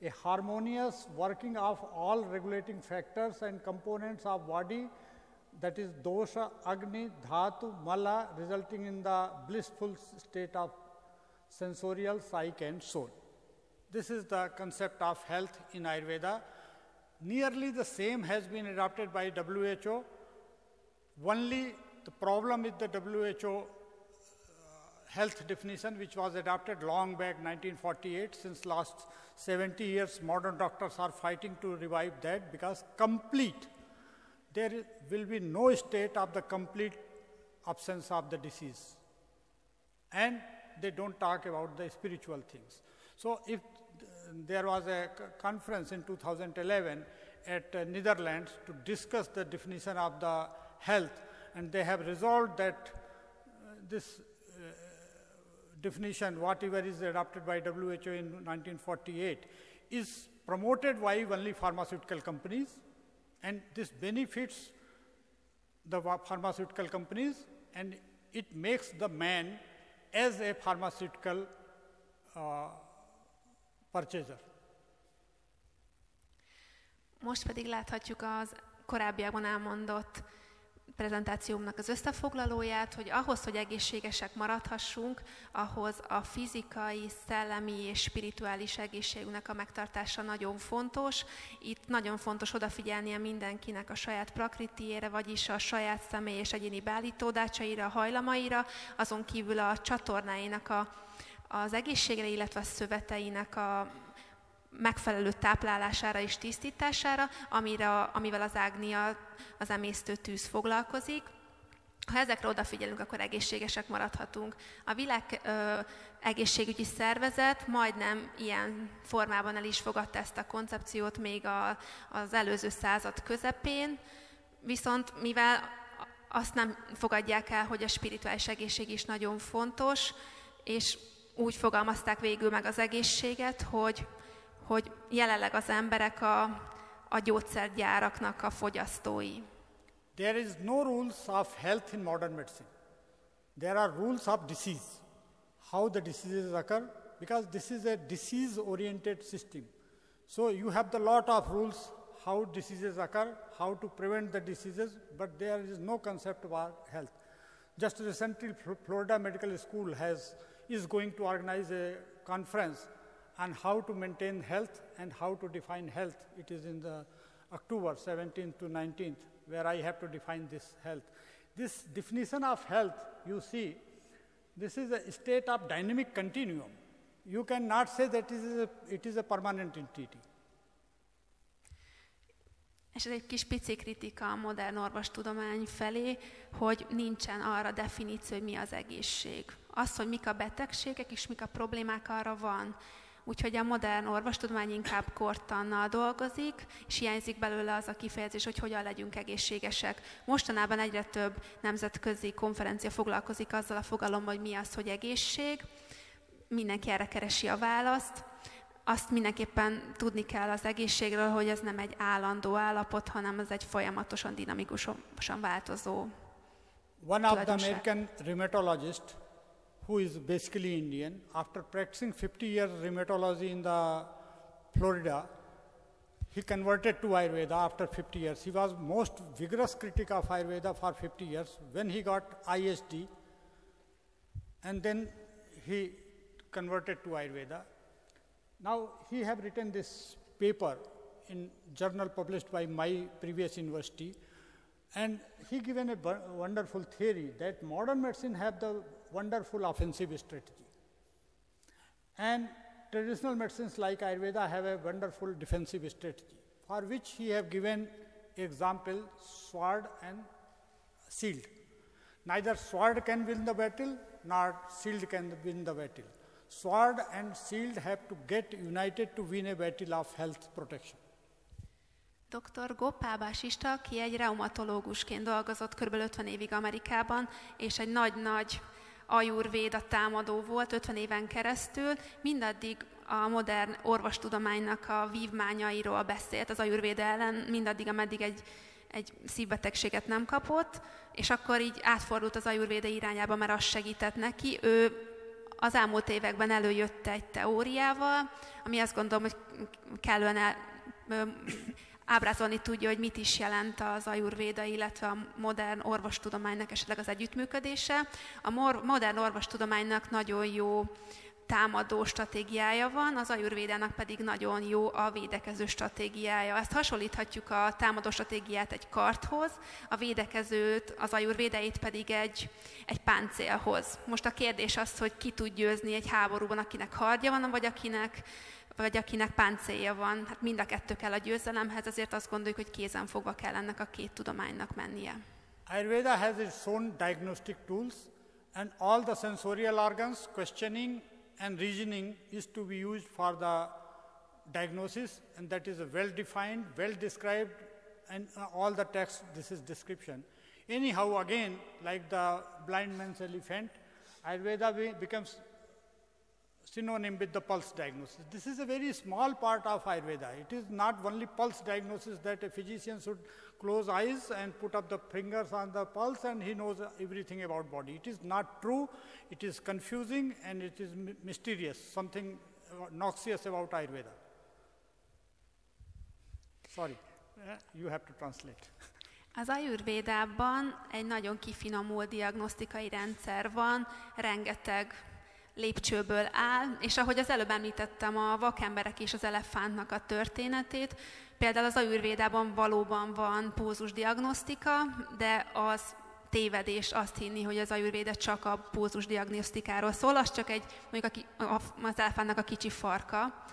a harmonious working of all regulating factors and components of body, that is dosha, agni, dhatu, mala, resulting in the blissful state of sensorial, psyche and soul. This is the concept of health in Ayurveda. Nearly the same has been adopted by WHO. Only the problem with the WHO health definition, which was adopted long back 1948, since last 70 years modern doctors are fighting to revive that, because there will be no state of the complete absence of the disease, and they don't talk about the spiritual things. So if there was a conference in 2011 at Netherlands to discuss the definition of the health, and they have resolved that this definition, whatever is adopted by WHO in 1948, is promoted by only pharmaceutical companies, and this benefits the pharmaceutical companies, and it makes the man as a pharmaceutical purchaser. Most pedig láthatjuk az korábbiakban elmondott prezentációmnak az összefoglalóját, hogy ahhoz, hogy egészségesek maradhassunk, ahhoz a fizikai, szellemi és spirituális egészségünknek a megtartása nagyon fontos. Itt nagyon fontos odafigyelnie mindenkinek a saját prakritiére, vagyis a saját személy és egyéni beállítódásaira, hajlamaira, azon kívül a csatornáinak az egészségre, illetve a szöveteinek a megfelelő táplálására és tisztítására, amivel az ágnia, az emésztő tűz foglalkozik. Ha ezekre odafigyelünk, akkor egészségesek maradhatunk. A világ egészségügyi szervezet majdnem ilyen formában el is fogadta ezt a koncepciót még az előző század közepén, viszont mivel azt nem fogadják el, hogy a spirituális egészség is nagyon fontos, és úgy fogalmazták végül meg az egészséget, hogy jelenleg az emberek a gyógyszergyáraknak a fogyasztói. There is no rules of health in modern medicine. There are rules of disease. How the diseases occur, because this is a disease-oriented system. So you have the lot of rules how diseases occur, how to prevent the diseases, but there is no concept about health. Just recently, Florida Medical School is going to organize a conference on how to maintain health and how to define health. It is in the October 17th to 19th, where I have to define this health. This definition of health, you see, this is a state of dynamic continuum. You cannot say that it is a permanent entity. És ez egy kis pici kritika a modern orvostudomány felé, hogy nincsen arra definíció, hogy mi az egészség. Az, hogy mik a betegségek és mik a problémák, arra van. Úgyhogy a modern orvostudomány inkább kortannal dolgozik, és hiányzik belőle az a kifejezés, hogy hogyan legyünk egészségesek. Mostanában egyre több nemzetközi konferencia foglalkozik azzal a fogalommal, hogy mi az, hogy egészség. Mindenki erre keresi a választ. Azt mindenképpen tudni kell az egészségről, hogy ez nem egy állandó állapot, hanem ez egy folyamatosan, dinamikusan változó One of the American rheumatologists, who is basically Indian, after practicing 50 years rheumatology in the Florida, he converted to Ayurveda after 50 years. He was most vigorous critic of Ayurveda for 50 years. When he got ISD, and then he converted to Ayurveda. Now he have written this paper in journal published by my previous university, and he given a wonderful theory that modern medicine have the wonderful offensive strategy, and traditional medicines like Ayurveda have a wonderful defensive strategy, for which he have given example sword and shield. Neither sword can win the battle, nor shield can win the battle. Sword and shield have to get united to win a battle of health protection. Dr. Gopal Basista, aki egy reumatológusként dolgozott kb. 50 évig Amerikában, és egy nagy-nagy Ayurvéda támadó volt 50 éven keresztül, mindaddig a modern orvostudománynak a vívmányairól beszélt az Ayurvéda ellen, mindaddig, ameddig egy szívbetegséget nem kapott, és akkor így átfordult az Ayurvéda irányába, mert az segített neki. Ő az elmúlt években előjött egy teóriával, ami azt gondolom, hogy kellően ábrázolni tudja, hogy mit is jelent az Ayurvéda, illetve a modern orvostudománynak esetleg az együttműködése. A modern orvostudománynak nagyon jó támadó stratégiája van, az Ayurvédának pedig nagyon jó a védekező stratégiája. Ezt hasonlíthatjuk a támadó stratégiát egy kardhoz, a védekezőt, az Ayurvédait pedig egy páncélhoz. Most a kérdés az, hogy ki tud győzni egy háborúban, akinek kardja van, vagy akinek páncélja van. Hát mind a kettő kell a győzelemhez, ezért azt gondoljuk, hogy kézenfogva kell ennek a két tudománynak mennie. Ayurveda has its own diagnostic tools, and all the sensorial organs, questioning and reasoning is to be used for the diagnosis, and that is a well-defined, well-described, and all the text, this is description. Anyhow, again, like the blind man's elephant, Ayurveda becomes synonym with the pulse diagnosis. This is a very small part of Ayurveda. It is not only pulse diagnosis that a physician should close eyes and put up the fingers on the pulse and he knows everything about body. It is not true, it is confusing and it is mysterious, something noxious about Ayurveda. Sorry, you have to translate. Az Ayurvédában egy nagyon kifinomult diagnosztikai rendszer van, rengeteg lépcsőből áll, és ahogy az előbb említettem a vakemberek és az elefántnak a történetét, például az Ayurvédában valóban van pózusdiagnosztika, de az tévedés azt hinni, hogy az Ayurvéda csak a pózusdiagnosztikáról szól, az csak mondjuk az elefántnak a kicsi farka.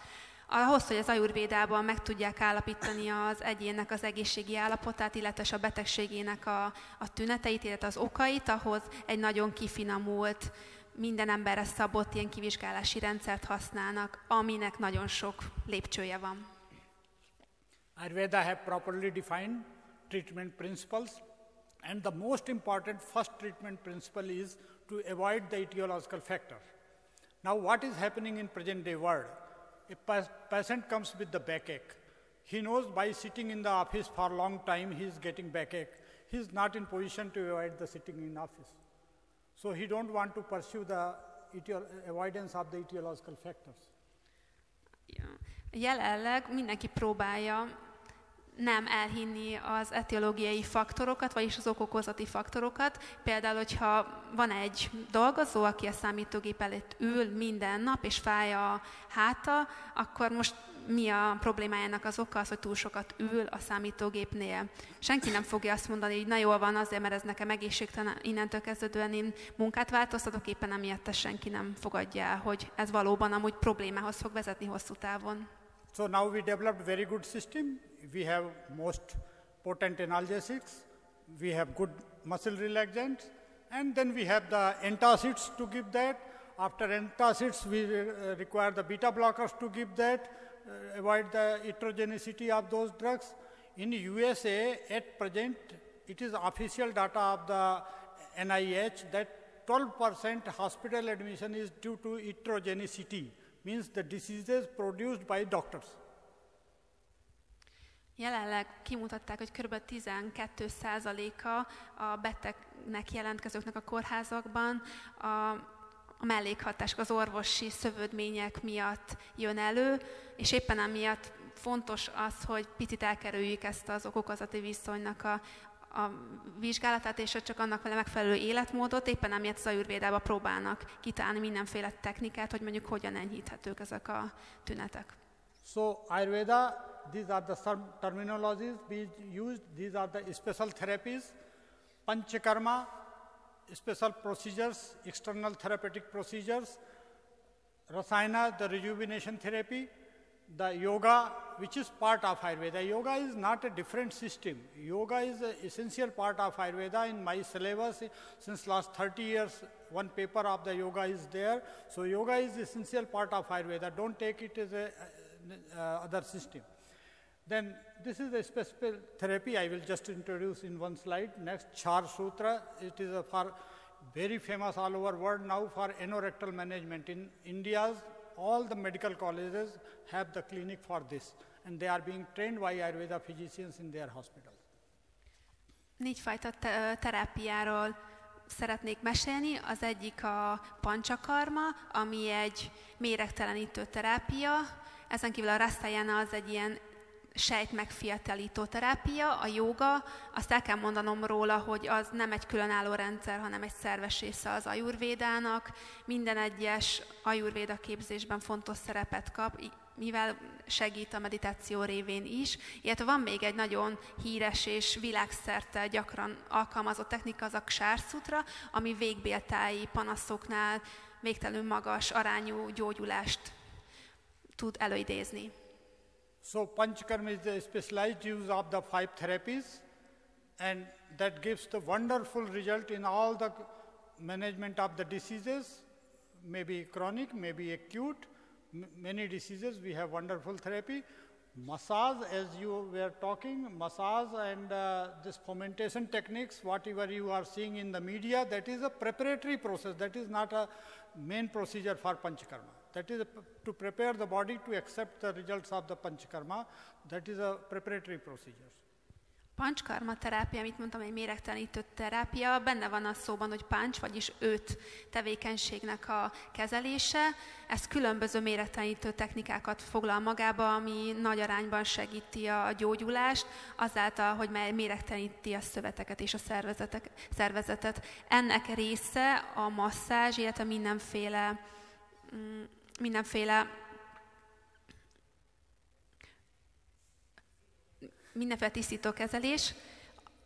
Ahhoz, hogy az Ayurvédában meg tudják állapítani az egyénnek az egészségi állapotát, illetve a betegségének a tüneteit, illetve az okait, ahhoz egy nagyon kifinomult, minden emberre szabott ilyen kivizsgálási rendszert használnak, aminek nagyon sok lépcsője van. Ayurveda have properly defined treatment principles, and the most important first treatment principle is to avoid the etiological factor. Now, what is happening in present day world? A patient comes with the backache. He knows by sitting in the office for a long time he is getting backache. He is not in position to avoid the sitting in office. So he don't want to pursue the avoidance of the etiological factors. Jelenleg mindenki próbálja nem elhinni az etiológiai faktorokat, vagyis az okokozati faktorokat. Például, hogyha van egy dolgozó, aki a számítógép előtt ül minden nap, és fáj a háta, akkor most mi a problémájának az oka? Az, hogy túl sokat ül a számítógépnél. Senki nem fogja azt mondani, hogy na jól van, azért, mert ez nekem egészségtelen, innentől kezdődően én munkát változtatok, éppen emiatt senki nem fogadja el, hogy ez valóban amúgy problémához fog vezetni hosszú távon. So now we developed very good system. We have most potent analgesics. We have good muscle relaxants. And then we have the antacids to give that. After antacids, we require the beta blockers to give that. Avoid the heterogeneity of those drugs. In USA, at present, it is official data of the NIH that 12% hospital admission is due to heterogeneity, means the diseases produced by doctors. Jelenleg kimutatták, hogy kb. 12%-a a betegnek jelentkezőknek a kórházakban a mellékhatások, az orvosi szövődmények miatt jön elő, és éppen emiatt fontos az, hogy picit elkerüljük ezt az ok-okozati viszonynak a vizsgálatát, és csak annak megfelelő életmódot, éppen amiért az Ayurvédában próbálnak kitalálni mindenféle technikát, hogy mondjuk hogyan enyhíthetők ezek a tünetek. So Ayurveda, these are the terminologies we used, these are the special therapies, panchakarma, special procedures, external therapeutic procedures, rasayana, the rejuvenation therapy, the yoga, which is part of Ayurveda. Yoga is not a different system. Yoga is an essential part of Ayurveda. In my syllabus, since last 30 years, one paper of the yoga is there. So yoga is essential part of Ayurveda. Don't take it as a other system. Then this is a specific therapy I will just introduce in one slide. Next, Char Sutra. It is for very famous all over world now for anorectal management. In India's all the medical colleges have the clinic for this, and they are being trained by Ayurveda physicians in their hospitals. 4 fajta terápiáról szeretnék mesélni. Az egyik a panchakarma, ami egy méregtelenítő terápia. Ezen kívül a rasayana az egy ilyen sejtmegfiatalító terápia, a jóga, azt el kell mondanom róla, hogy az nem egy különálló rendszer, hanem egy szerves része az Ayurvédának. Minden egyes Ayurvéda képzésben fontos szerepet kap, mivel segít a meditáció révén is. Illetve van még egy nagyon híres és világszerte gyakran alkalmazott technika, az a Ksár Sutra, ami végbéltáji panaszoknál végtelenül magas arányú gyógyulást tud előidézni. So Panchakarma is the specialized use of the 5 therapies, and that gives the wonderful result in all the management of the diseases, maybe chronic, maybe acute, many diseases we have wonderful therapy. Massage, as you were talking, massage and this fomentation techniques, whatever you are seeing in the media, that is a preparatory process, that is not a main procedure for Panchakarma. That is to prepare the body to accept the results of the Panchakarma. That is a preparatory procedure. Panchakarma terápia, amit mondtam, egy méregtelenítő terápia, benne van a szóban, hogy panch, vagyis 5 tevékenységnek a kezelése. Ez különböző méregtelenítő technikákat foglal magába, ami nagy arányban segíti a gyógyulást, azáltal, hogy méregteleníti a szöveteket és a szervezetet. Ennek része a masszázs, illetve mindenféle tisztítókezelés,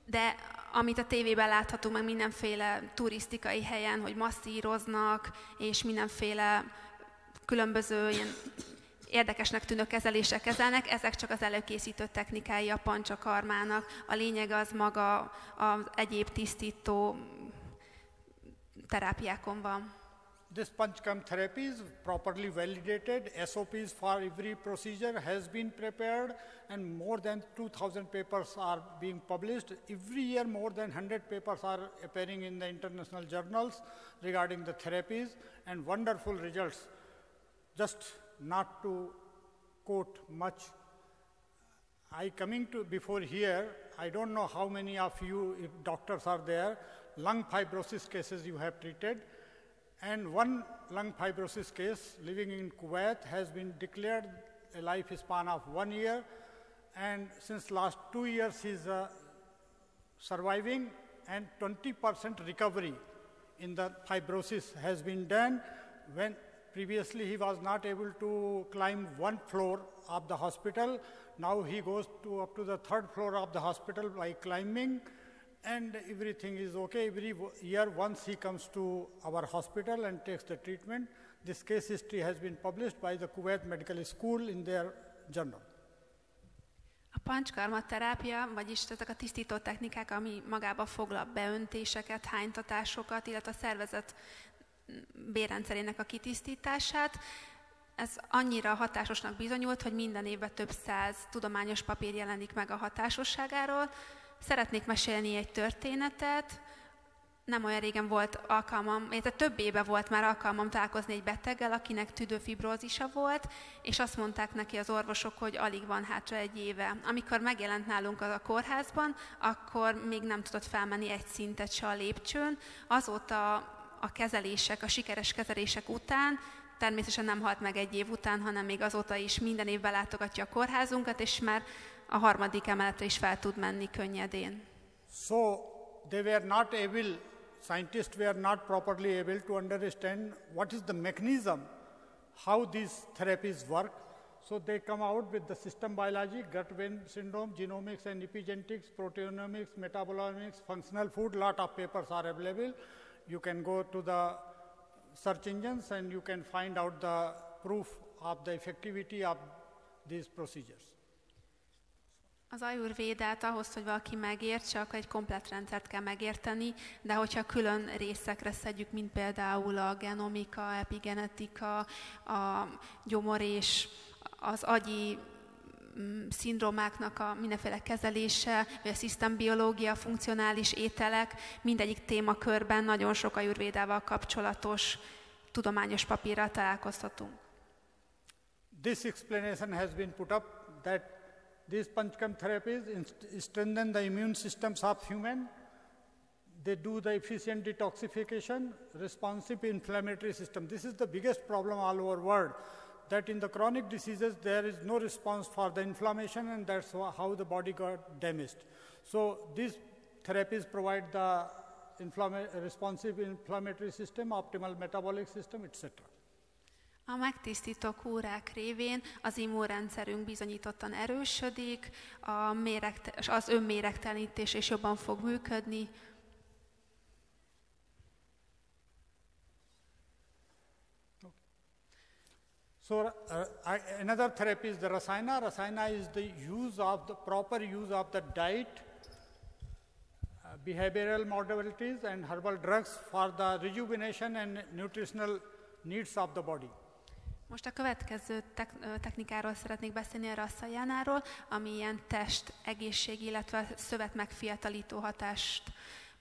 de amit a tévében láthatunk, meg mindenféle turisztikai helyen, hogy masszíroznak, és mindenféle különböző ilyen érdekesnek tűnő kezelések kezelnek, ezek csak az előkészítő technikái a panchakarmának. A lényeg az maga az egyéb tisztító terápiákon van. This Panchakarma therapy is properly validated. SOPs for every procedure has been prepared, and more than 2,000 papers are being published. Every year more than 100 papers are appearing in the international journals regarding the therapies, and wonderful results. Just not to quote much, before here, I don't know how many of you, if doctors are there, lung fibrosis cases you have treated. And one lung fibrosis case living in Kuwait has been declared a lifespan of 1 year, and since last 2 years he is surviving, and 20% recovery in the fibrosis has been done. When previously he was not able to climb 1 floor of the hospital, now he goes up to the 3rd floor of the hospital by climbing, and everything is okay. Every year once he comes to our hospital and takes the treatment. This case history has been published by the Kuwait Medical School in their journal. A panchakarma terápia, vagyis ezek a tisztító technikák, ami magába foglal beöntéseket, hánytatásokat, illetve a szervezet bérrendszerének a kitisztítását. Ez annyira hatásosnak bizonyult, hogy minden évben több 100 tudományos papír jelenik meg a hatásosságáról. Szeretnék mesélni egy történetet. Nem olyan régen volt alkalmam, illetve több éve volt már alkalmam találkozni egy beteggel, akinek tüdőfibrózisa volt, és azt mondták neki az orvosok, hogy alig van hátra 1 éve. Amikor megjelent nálunk a kórházban, akkor még nem tudott felmenni 1 szintet se a lépcsőn. Azóta a kezelések, a sikeres kezelések után természetesen nem halt meg egy év után, hanem még azóta is minden évben látogatja a kórházunkat, és már a 3. emeletre is fel tud menni könnyedén. So they were not able, scientists were not properly able to understand what is the mechanism, how these therapies work. So they come out with the system biology, gut-brain syndrome, genomics and epigenetics, proteomics, metabolomics, functional food. Lot of papers are available. You can go to the search engines and you can find out the proof of the effectivity of these procedures. Az Ayurvédát ahhoz, hogy valaki megértse, akkor egy komplett rendszert kell megérteni, de hogyha külön részekre szedjük, mint például a genomika, epigenetika, a gyomorés, az agyi szindrómáknak a mindenféle kezelése, vagy a szisztembiológia, funkcionális ételek, mindegyik témakörben nagyon sok Ayurvédával kapcsolatos tudományos papírral találkozhatunk. This explanation has been put up that these Panchkam therapies strengthen the immune systems of human. They do the efficient detoxification, responsive inflammatory system. This is the biggest problem all over the world, that in the chronic diseases there is no response for the inflammation, and that's how the body got damaged. So these therapies provide the responsive inflammatory system, optimal metabolic system, etc. A megtisztító kúrák révén az immunrendszerünk bizonyítottan erősödik, az önméregtelenítés is jobban fog működni. So another therapy is the rasayana. Rasayana is the proper use of the diet, behavioral modalities and herbal drugs for the rejuvenation and nutritional needs of the body. Most a következő technikáról szeretnék beszélni, a rasayanáról, ami ilyen test, egészség, illetve szövet megfiatalító hatást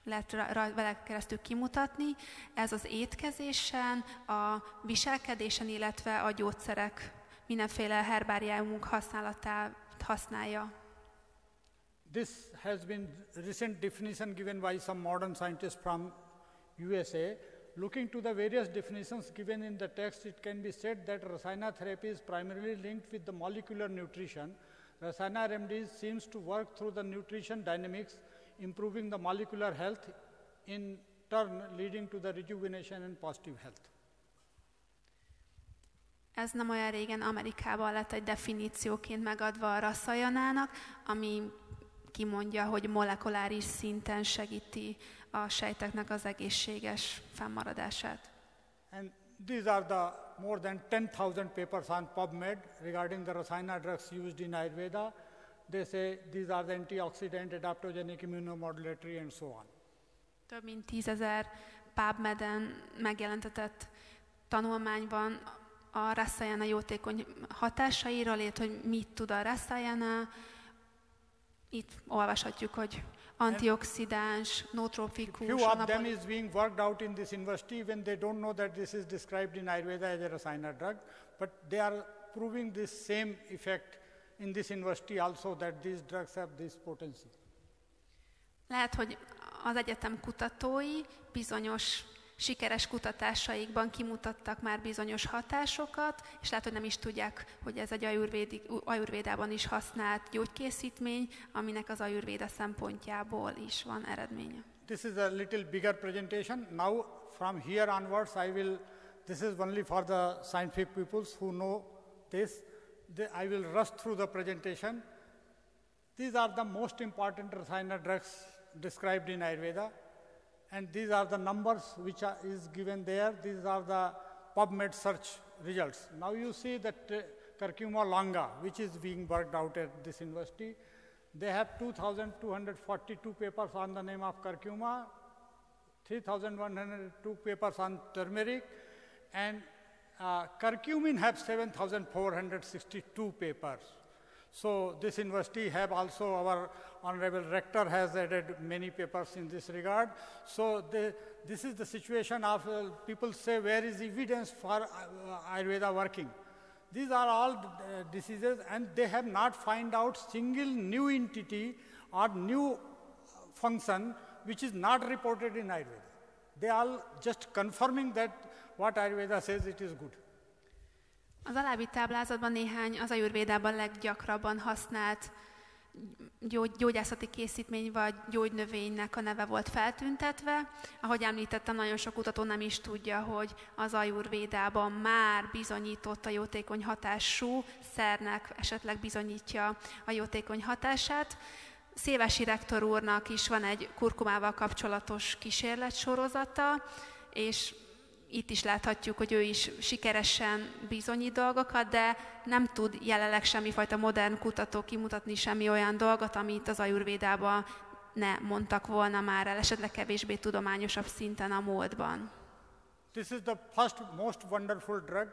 lehet vele keresztül kimutatni. Ez az étkezésen, a viselkedésen, illetve a gyógyszerek mindenféle herbáriumunk használatát használja. This has been recent definition given by some modern scientists from USA. Looking to the various definitions given in the text, it can be said that rasayana therapy is primarily linked with the molecular nutrition. Rasayana remedies seems to work through the nutrition dynamics, improving the molecular health, in turn leading to the rejuvenation and positive health. Ez nem olyan régen Amerikában lett egy definícióként megadva a rasayanának, ami kimondja, hogy molekuláris szinten segíti a sejteknek az egészséges fennmaradását. And these are the more than 10,000 papers on PubMed regarding the rasayana drugs used in Ayurveda. They say these are the antioxidant, adaptogenic, immunomodulatory and so on. Több mint 10 000 PubMeden megjelentetett tanulmány van a rasayana jótékony hatásairól, illetve hogy mit tud a rasayana. Itt olvashatjuk, hogy antioxidáns, nootropikus. Few of them is being worked out in this university when they don't know that this is described in Ayurveda as a rasayana drug, but they are proving this same effect in this university also, that these drugs have this potency. Lehet, hogy az egyetem kutatói bizonyos sikeres kutatásaikban kimutattak már bizonyos hatásokat, és lehet, hogy nem is tudják, hogy ez egy Ayurvédában is használt gyógykészítmény, aminek az Ayurvéda szempontjából is van eredménye. This is a little bigger presentation. Now from here onwards this is only for the scientific peoples who know this. I will rush through the presentation. These are the most important rasayana drugs described in Ayurveda. And these are the numbers which is given there. These are the PubMed search results. Now you see that curcuma longa, which is being worked out at this university. They have 2,242 papers on the name of curcuma, 3,102 papers on turmeric, and curcumin have 7,462 papers. So this university have also, our honorable rector has added many papers in this regard. So this is the situation of people say, where is evidence for Ayurveda working? These are all diseases, and they have not found out single new entity or new function which is not reported in Ayurveda. They are just confirming that what Ayurveda says, it is good. Az alábbi táblázatban néhány az Ayurvédában leggyakrabban használt gyógyászati készítmény vagy gyógynövénynek a neve volt feltüntetve. Ahogy említettem, nagyon sok kutató nem is tudja, hogy az Ayurvédában már bizonyított a jótékony hatású szernek esetleg bizonyítja a jótékony hatását. Szélvási rektor úrnak is van egy kurkumával kapcsolatos kísérletsorozata, és itt is láthatjuk, hogy ő is sikeresen bizonyít dolgokat, de nem tud jelenleg semmifajta modern kutató kimutatni semmi olyan dolgot, amit az Ayurvédában ne mondtak volna már el, esetleg kevésbé tudományosabb szinten a múltban. This is the first most wonderful drug,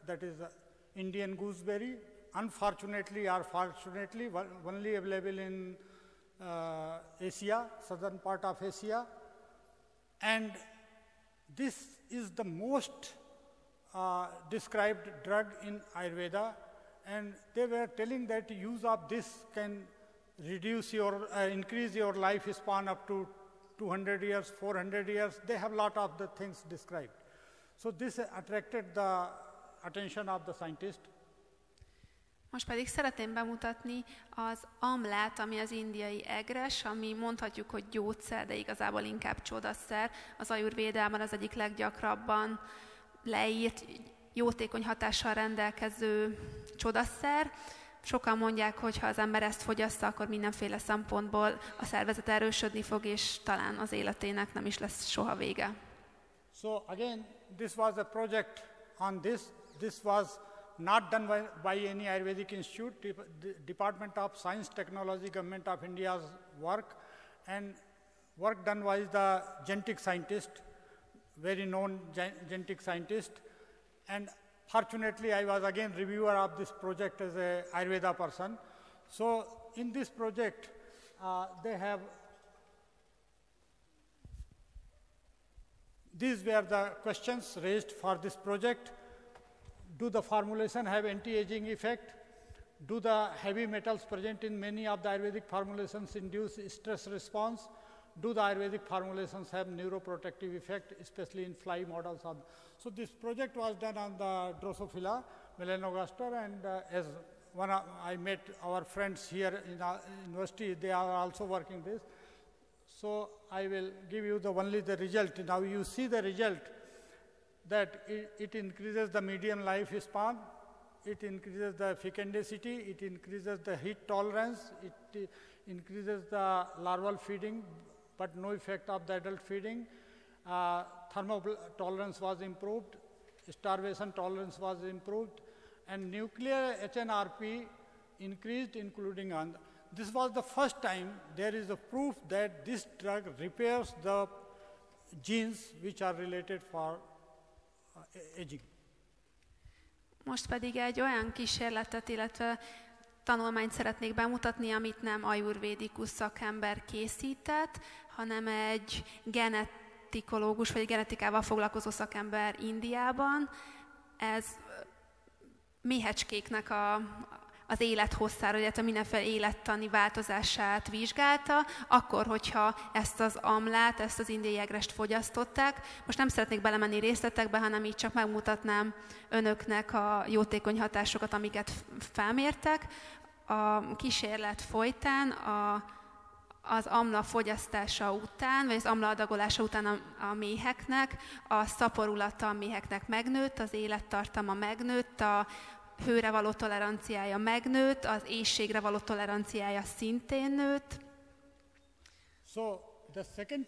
that is the Indian gooseberry. Unfortunately or fortunately, only available in Asia, southern part of Asia, and this is the most described drug in Ayurveda, and they were telling that use of this can reduce your, increase your lifespan up to 200 years, 400 years. They have a lot of the things described. So this attracted the attention of the scientist. Most pedig szeretném bemutatni az amlát, ami az indiai egres, ami mondhatjuk, hogy gyógyszer, de igazából inkább csodaszer. Az Ayurvédában az egyik leggyakrabban leírt, jótékony hatással rendelkező csodaszer. Sokan mondják, hogy ha az ember ezt fogyassza, akkor mindenféle szempontból a szervezet erősödni fog, és talán az életének nem is lesz soha vége. So again, this was a project on this. This was not done by any Ayurvedic institute, Department of Science Technology, Government of India's work, and work done by the genetic scientist, very known genetic scientist, and fortunately I was again reviewer of this project as a Ayurveda person. So in this project, they have, these were the questions raised for this project. Do the formulation have anti-aging effect? Do the heavy metals present in many of the Ayurvedic formulations induce stress response? Do the Ayurvedic formulations have neuroprotective effect, especially in fly models? So this project was done on the Drosophila melanogaster, and as I met our friends here in our university, they are also working this. So I will give you only the result. Now you see the result, that it increases the median lifespan, it increases the fecundity, it increases the heat tolerance, it increases the larval feeding, but no effect of the adult feeding. Thermal tolerance was improved, starvation tolerance was improved, and nuclear HNRP increased, including on. This was the first time there is a proof that this drug repairs the genes which are related for aging. Most pedig egy olyan kísérletet, illetve tanulmányt szeretnék bemutatni, amit nem ajurvédikus szakember készített, hanem egy genetikológus vagy genetikával foglalkozó szakember Indiában. Ez méhecskéknek az élethosszára, illetve mindenféle élettani változását vizsgálta, akkor, hogyha ezt az amlát, ezt az indiai egrest fogyasztották. Most nem szeretnék belemenni részletekbe, hanem így csak megmutatnám önöknek a jótékony hatásokat, amiket felmértek. A kísérlet folytán az amla fogyasztása után, vagy az amla adagolása után a méheknek, a szaporulata a méheknek megnőtt, az élettartama megnőtt, a hőre való toleranciája megnőtt, az éhségre való toleranciája szintén nőtt. So the second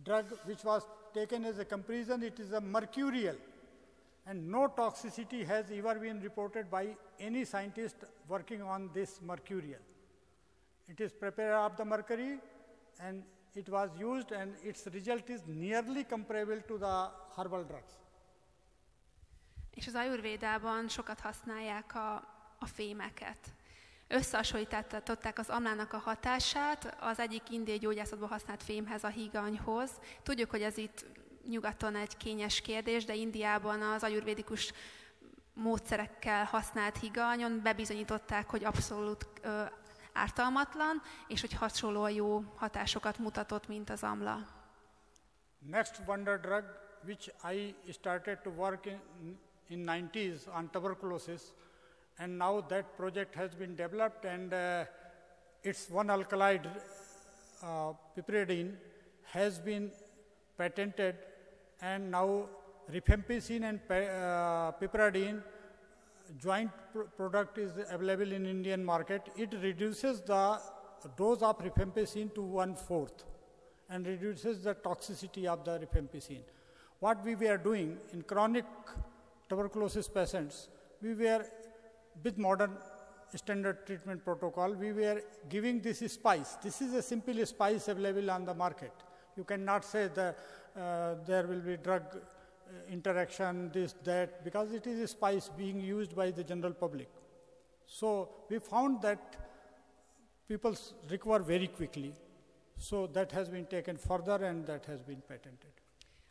drug which was taken as a comparison, it is a mercurial, and no toxicity has ever been reported by any scientist working on this mercurial. It is prepared of the mercury, and it was used, and its result is nearly comparable to the herbal drugs. És az Ayurvédában sokat használják a fémeket. Összehasonlították az amlának a hatását az egyik indiai gyógyászatban használt fémhez, a higanyhoz. Tudjuk, hogy ez itt nyugaton egy kényes kérdés, de Indiában az ajurvédikus módszerekkel használt higanyon bebizonyították, hogy abszolút ártalmatlan, és hogy hasonlóan jó hatásokat mutatott, mint az amla. Next wonder drug which I started to work in 90s on tuberculosis, and now that project has been developed, and its one alkaloid, piperidine, has been patented, and now rifampicin and piperidine joint product is available in Indian market. It reduces the dose of rifampicin to 1/4 and reduces the toxicity of the rifampicin. What we were doing in chronic tuberculosis patients, we were, with modern standard treatment protocol, we were giving this spice. This is a simple spice available on the market. You cannot say that there will be drug interaction, this, that, because it is a spice being used by the general public. So we found that people recover very quickly. So that has been taken further and that has been patented.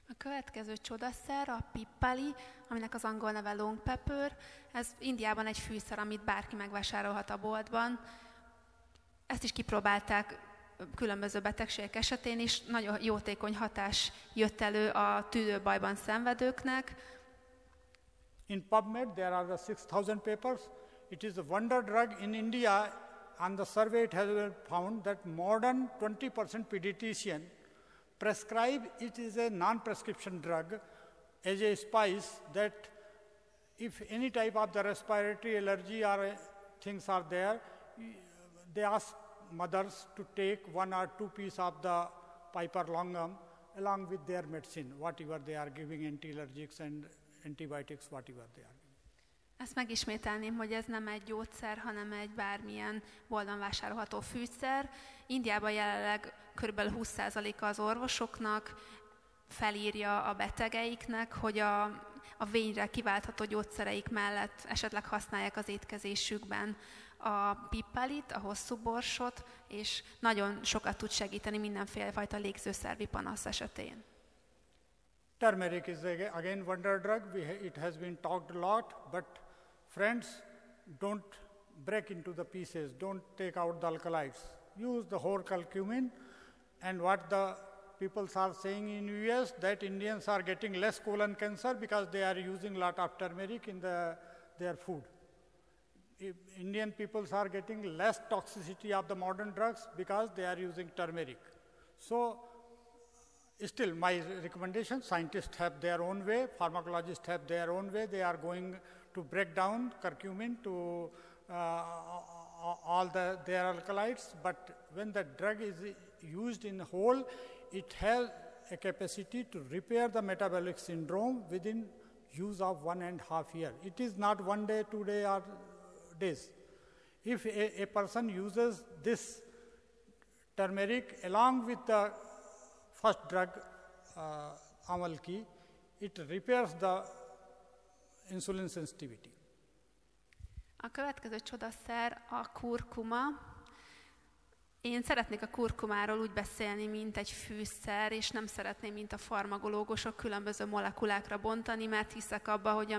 A következő csodaszer a pippali, aminek az angol neve long pepper. Ez Indiában egy fűszer, amit bárki megvásárolhat a boltban. Ezt is kipróbálták különböző betegségek esetén is. Nagyon jótékony hatás jött elő a tüdőbajban szenvedőknek. In PubMed there are the 6,000 papers. It is a wonder drug in India. On the survey it has been found that modern 20% pediatrician prescribe it is a non-prescription drug as a spice that if any type of the respiratory allergy or things are there, they ask mothers to take 1 or 2 pieces of the piper longum along with their medicine, whatever they are giving, anti-allergics and antibiotics, whatever they are giving. Ezt megismételném, hogy ez nem egy gyógyszer, hanem egy bármilyen boltban vásárolható fűszer. Indiában jelenleg kb. 20%-a az orvosoknak felírja a betegeiknek, hogy a vényre kiváltható gyógyszereik mellett esetleg használják az étkezésükben a pippalit, a hosszú borsot, és nagyon sokat tud segíteni mindenféle fajta légzőszervi panasz esetén. Turmeric is again wonder drug. It has been talked a lot, but friends, don't break into the pieces. Don't take out the alkaloids. Use the whole curcumin. And what the people are saying in US, that Indians are getting less colon cancer because they are using a lot of turmeric in their food. Indian people are getting less toxicity of the modern drugs because they are using turmeric. So, still, my recommendation, scientists have their own way, pharmacologists have their own way. They are going to break down curcumin to all their alkaloids, but when the drug is used in whole, it has a capacity to repair the metabolic syndrome within use of 1.5 years. It is not 1 day, 2 days, or days. If a person uses this turmeric along with the first drug, Amalki, it repairs the insulin sensitivity. A következő csodaszer a kurkuma. Én szeretnék a kurkumáról úgy beszélni, mint egy fűszer, és nem szeretném, mint a farmakológusok, különböző molekulákra bontani, mert hiszek abba, hogy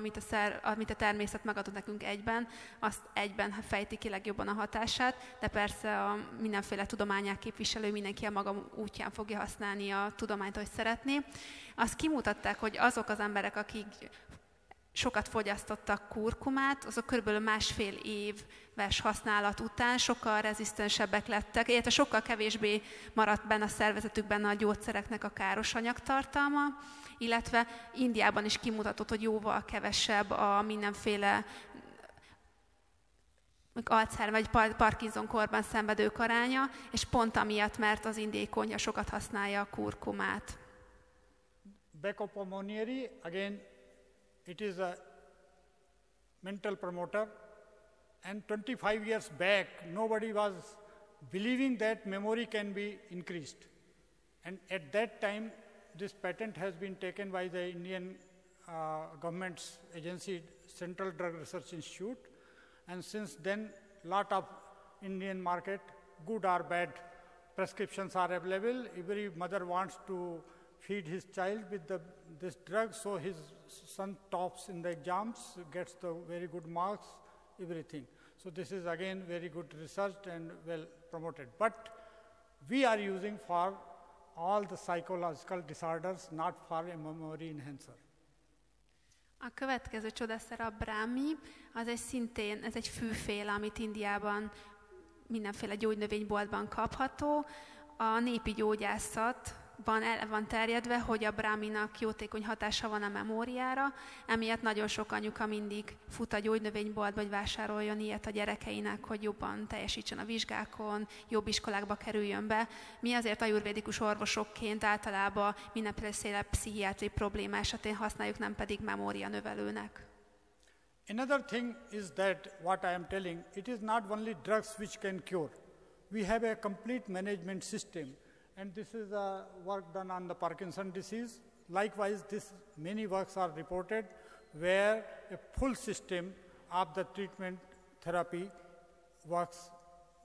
amit a természet megadott nekünk egyben, azt egyben fejti ki legjobban a hatását, de persze a mindenféle tudományák képviselő mindenki a maga útján fogja használni a tudományt, hogy szeretné. Azt kimutatták, hogy azok az emberek, akik sokat fogyasztottak kurkumát, azok körülbelül 1,5 éves használat után sokkal rezisztensebbek lettek, illetve sokkal kevésbé maradt benne a szervezetükben a gyógyszereknek a káros anyagtartalma, illetve Indiában is kimutatott, hogy jóval kevesebb a mindenféle Alzheimer vagy Parkinson-korban szenvedők aránya, és pont amiatt, mert az indiai konyha sokat használja a kurkumát. Becopomonieri, again, it is a mental promoter, and 25 years back, nobody was believing that memory can be increased. And at that time, this patent has been taken by the Indian government's agency, Central Drug Research Institute, and since then, lot of Indian market, good or bad, prescriptions are available. Every mother wants to feed his child with this drug, so his son tops in the exams, gets the very good marks, everything. So this is again very good research and well promoted. But we are using for all the psychological disorders, not for a memory enhancer. A következő csodaszer a brahmi, az ez egy fűféle, amit Indiában mindenféle gyógynövényboltban kapható. A népi gyógyászatban el van terjedve, hogy a brahminak jótékony hatása van a memóriára, emiatt nagyon sok anyuka mindig fut a gyógynövényboltba, vagy vásároljon ilyet a gyerekeinek, hogy jobban teljesítsen a vizsgákon, jobb iskolákba kerüljön be. Mi azért ajurvédikus orvosokként általában mindenféle pszichiátriai probléma esetén használjuk, nem pedig memórianövelőnek. Another thing is that what I am telling, it is not only drugs which can cure. We have a complete management system, and this is a work done on the Parkinson disease. Likewise, many works are reported where a full system of the treatment therapy works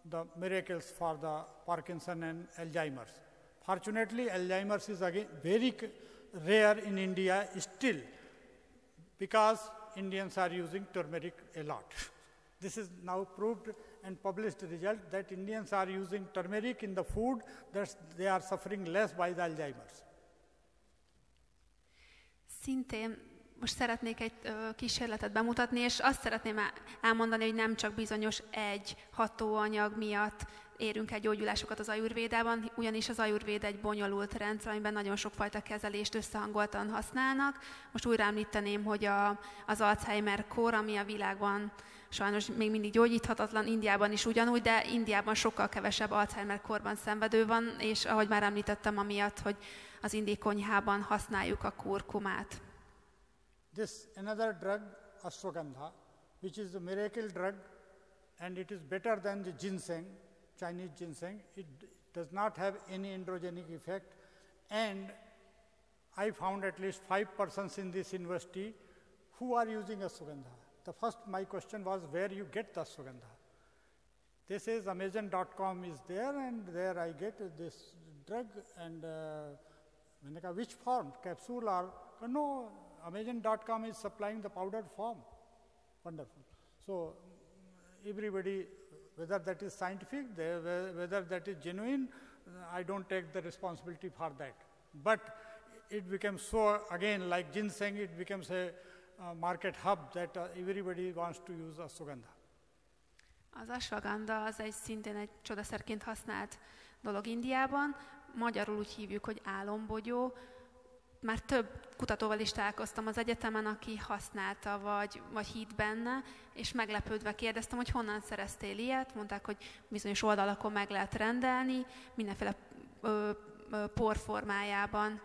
the miracles for the Parkinson and Alzheimer's. Fortunately, Alzheimer's is again very rare in India still, because Indians are using turmeric a lot. This is now proved and published result that Indians are using turmeric in the food, that they are suffering less by the Alzheimer's. Szintén most szeretnék egy kísérletet bemutatni, és azt szeretném elmondani, hogy nem csak bizonyos egy hatóanyag miatt érünk el gyógyulásokat az Ayurvédában, ugyanis az Ayurvéda egy bonyolult rendszer, amiben nagyon sokfajta kezelést összehangoltan használnak. Most újra említeném, hogy az Alzheimer-kór, ami a világban sajnos még mindig gyógyíthatatlan, Indiában is ugyanúgy, de Indiában sokkal kevesebb Alzheimer-kórban szenvedő van, és ahogy már említettem, amiatt, hogy az indiai konyhában használjuk a kurkumát. This another drug, ashwagandha, which is a miracle drug, and it is better than the ginseng, Chinese ginseng. It does not have any androgenic effect, and I found at least 5 persons in this university who are using ashwagandha. My question was where you get the ashwagandha. They says Amazon.com is there, and there I get this drug, and which form, capsule or no? Amazon.com is supplying the powdered form. Wonderful. So everybody, whether that is scientific, whether that is genuine, I don't take the responsibility for that. But it becomes so, again, like ginseng, it becomes a market hub that everybody wants to use ashwagandha. Az ashwagandha az szintén egy csodaszerként használt dolog Indiában. Magyarul úgy hívjuk, hogy álombogyó. Már több kutatóval is találkoztam az egyetemen, aki használta, vagy hitt benne, és meglepődve kérdeztem, hogy honnan szereztél ilyet. Mondták, hogy bizonyos oldalakon meg lehet rendelni, mindenféle porformájában.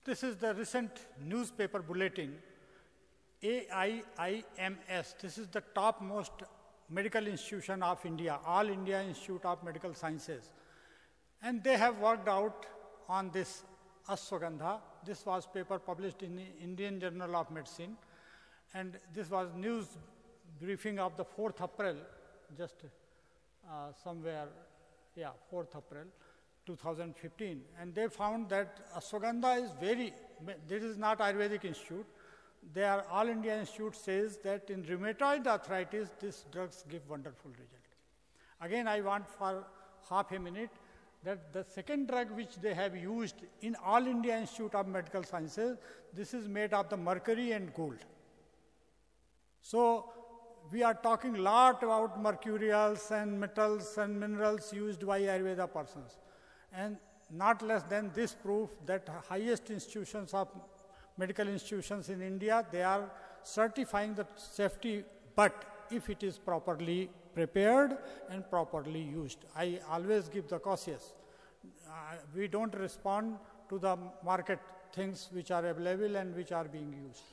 This is the recent newspaper bulletin, AIIMS. This is the topmost medical institution of India, All India Institute of Medical Sciences. And they have worked out on this ashwagandha. This was paper published in the Indian Journal of Medicine. And this was news briefing of the 4th April, just somewhere, 4th April, 2015. And they found that ashwagandha is this is not Ayurvedic Institute. All India Institute says that in rheumatoid arthritis, these drugs give wonderful result. Again, I want for half a minute that the second drug which they have used in All India Institute of Medical Sciences, this is made of the mercury and gold. So we are talking a lot about mercurials and metals and minerals used by Ayurveda persons. And not less than this proof that highest institutions of medical institutions in India, they are certifying the safety, but if it is properly prepared and properly used. I always give the cautious. We don't respond to the market things which are available and which are being used.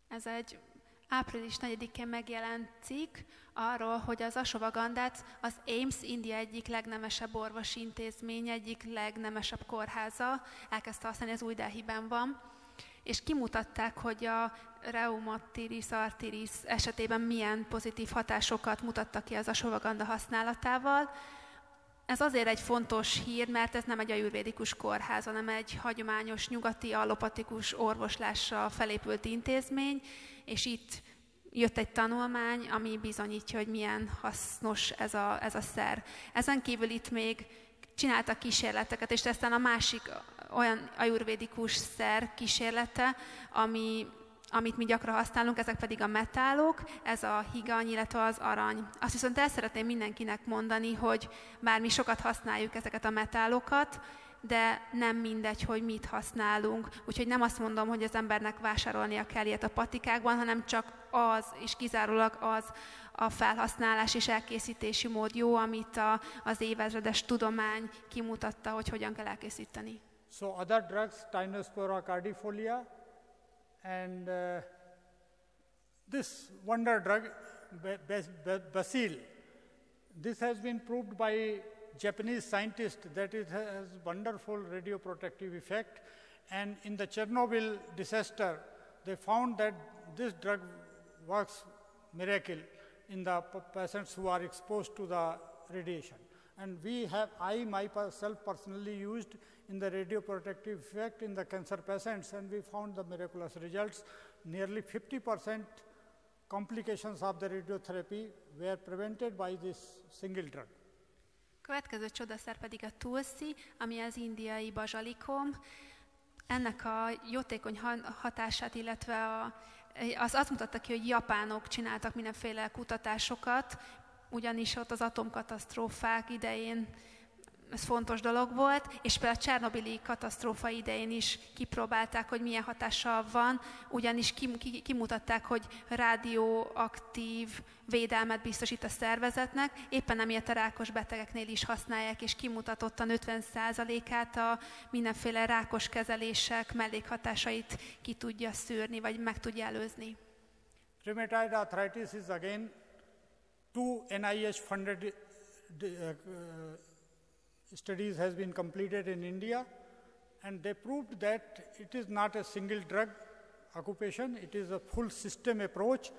Ez egy április 4-én megjelent cikk arról, hogy az ashwagandhát az AIIMS, India egyik legnemesebb orvosi intézmény, egyik legnemesebb kórháza elkezdte használni, az új Delhiben van, és kimutatták, hogy a reumatitis artitis esetében milyen pozitív hatásokat mutattak ki az ashwagandha használatával. Ez azért egy fontos hír, mert ez nem egy ajurvédikus kórház, hanem egy hagyományos nyugati allopatikus orvoslásra felépült intézmény, és itt jött egy tanulmány, ami bizonyítja, hogy milyen hasznos ez a szer. Ezen kívül itt még csináltak kísérleteket, és aztán a másik olyan ajurvédikus szer kísérlete, amit mi gyakran használunk, ezek pedig a metálok, ez a higany, illetve az arany. Azt viszont el szeretném mindenkinek mondani, hogy bár mi sokat használjuk ezeket a metálokat, de nem mindegy, hogy mit használunk. Úgyhogy nem azt mondom, hogy az embernek vásárolnia kell ilyet a patikákban, hanem csak az, és kizárólag az a felhasználás és elkészítési mód jó, amit az évezredes tudomány kimutatta, hogy hogyan kell elkészíteni. So other drugs, Tinospora cardifolia, and this wonder drug, basil, this has been proved by Japanese scientists that it has wonderful radioprotective effect, and in the Chernobyl disaster, they found that this drug works miracle in the patients who are exposed to the radiation. And I myself personally used in the radioprotective effect in the cancer patients, and we found the miraculous results. Nearly 50% complications of the radiotherapy were prevented by this single drug. Következő csodaszer pedig a tulsi, ami az indiai bazsalikom. Ennek a jótékony hatását, illetve az azt mutatta ki, hogy japánok csináltak mindenféle kutatásokat, ugyanis ott az atomkatasztrófák idején ez fontos dolog volt, és például a csernobili katasztrófa idején is kipróbálták, hogy milyen hatással van, ugyanis kimutatták, hogy rádióaktív védelmet biztosít a szervezetnek, éppen emiatt a rákos betegeknél is használják, és kimutatottan 50%-át a mindenféle rákos kezelések mellékhatásait ki tudja szűrni, vagy meg tudja előzni. Rheumatoid arthritis is again 2 NIH-funded studies has been completed in India, and they proved that it is not a single drug occupation, it is a full system approach,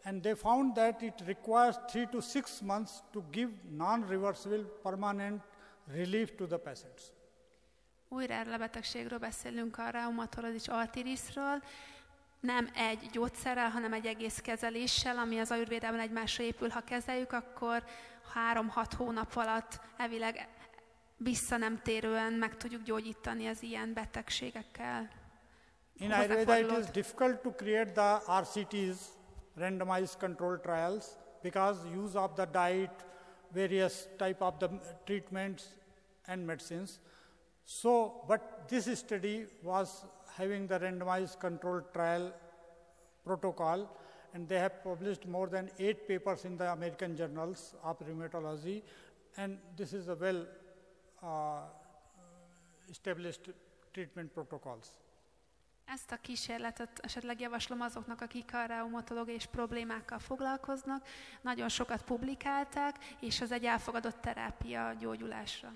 and they found that it requires 3 to 6 months to give non-reversible permanent relief to the patients. Újra erről a betegségről beszélünk, a rheumatoid arthritisről, nem egy gyógyszerrel, hanem egy egész kezeléssel, ami az Ayurvédában egymásra épül. Ha kezeljük, akkor 3-6 hónap alatt elvileg vissza nem térően meg tudjuk gyógyítani az ilyen betegségekkel. In Ayurveda it is difficult to create the RCTs, randomized controlled trials, because use of the diet, various type of the treatments and medicines. So, but this study was having the randomized controlled trial protocol, and they have published more than 8 papers in the American journals of rheumatology, and this is a well established treatment protocols. Ezt a kísérletet esetleg javaslom azoknak, akik a reumatológiai problémákkal foglalkoznak. Nagyon sokat publikálták, és ez egy elfogadott terápia a gyógyulásra.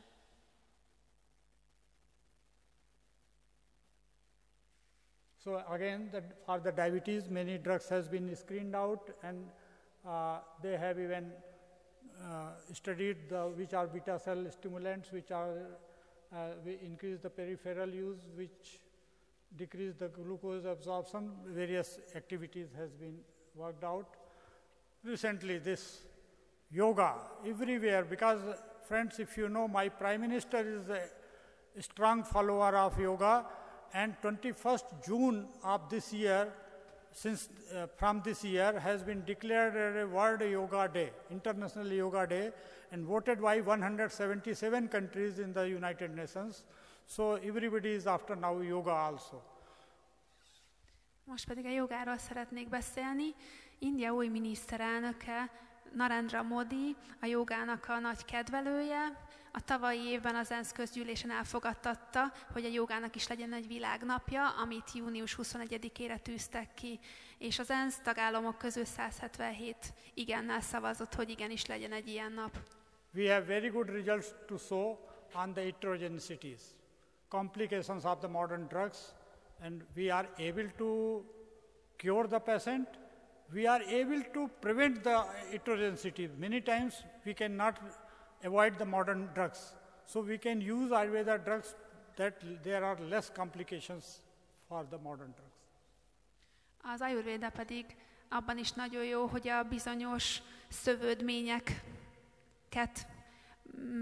So again, for the diabetes, many drugs has been screened out, and they have even studied which are beta cell stimulants, which are increase the peripheral use, which decrease the glucose absorption. Various activities has been worked out. Recently, this yoga everywhere, because friends, if you know, my Prime Minister is a strong follower of yoga, and 21st June of this year, from this year, has been declared a World Yoga Day, International Yoga Day, and voted by 177 countries in the United Nations. So everybody is after now yoga also. Most pedig a jogáról szeretnék beszélni. India új miniszterelnöke, Narendra Modi, a jogának a nagy kedvelője. A tavalyi évben az ENSZ közgyűlésen elfogadtatta, hogy a jogának is legyen egy világnapja, amit június 21-ére tűztek ki, és az ENSZ tagállamok közül 177 igennel szavazott, hogy igenis legyen egy ilyen nap. We have very good results to show on the heterogeneities, complications of the modern drugs, and we are able to cure the patient. We are able to prevent the heterogeneity. Many times we cannot avoid the modern drugs. So we can use Ayurveda drugs that there are less complications for the modern drugs. Az Ayurvéda pedig abban is nagyon jó, hogy a bizonyos szövődményeket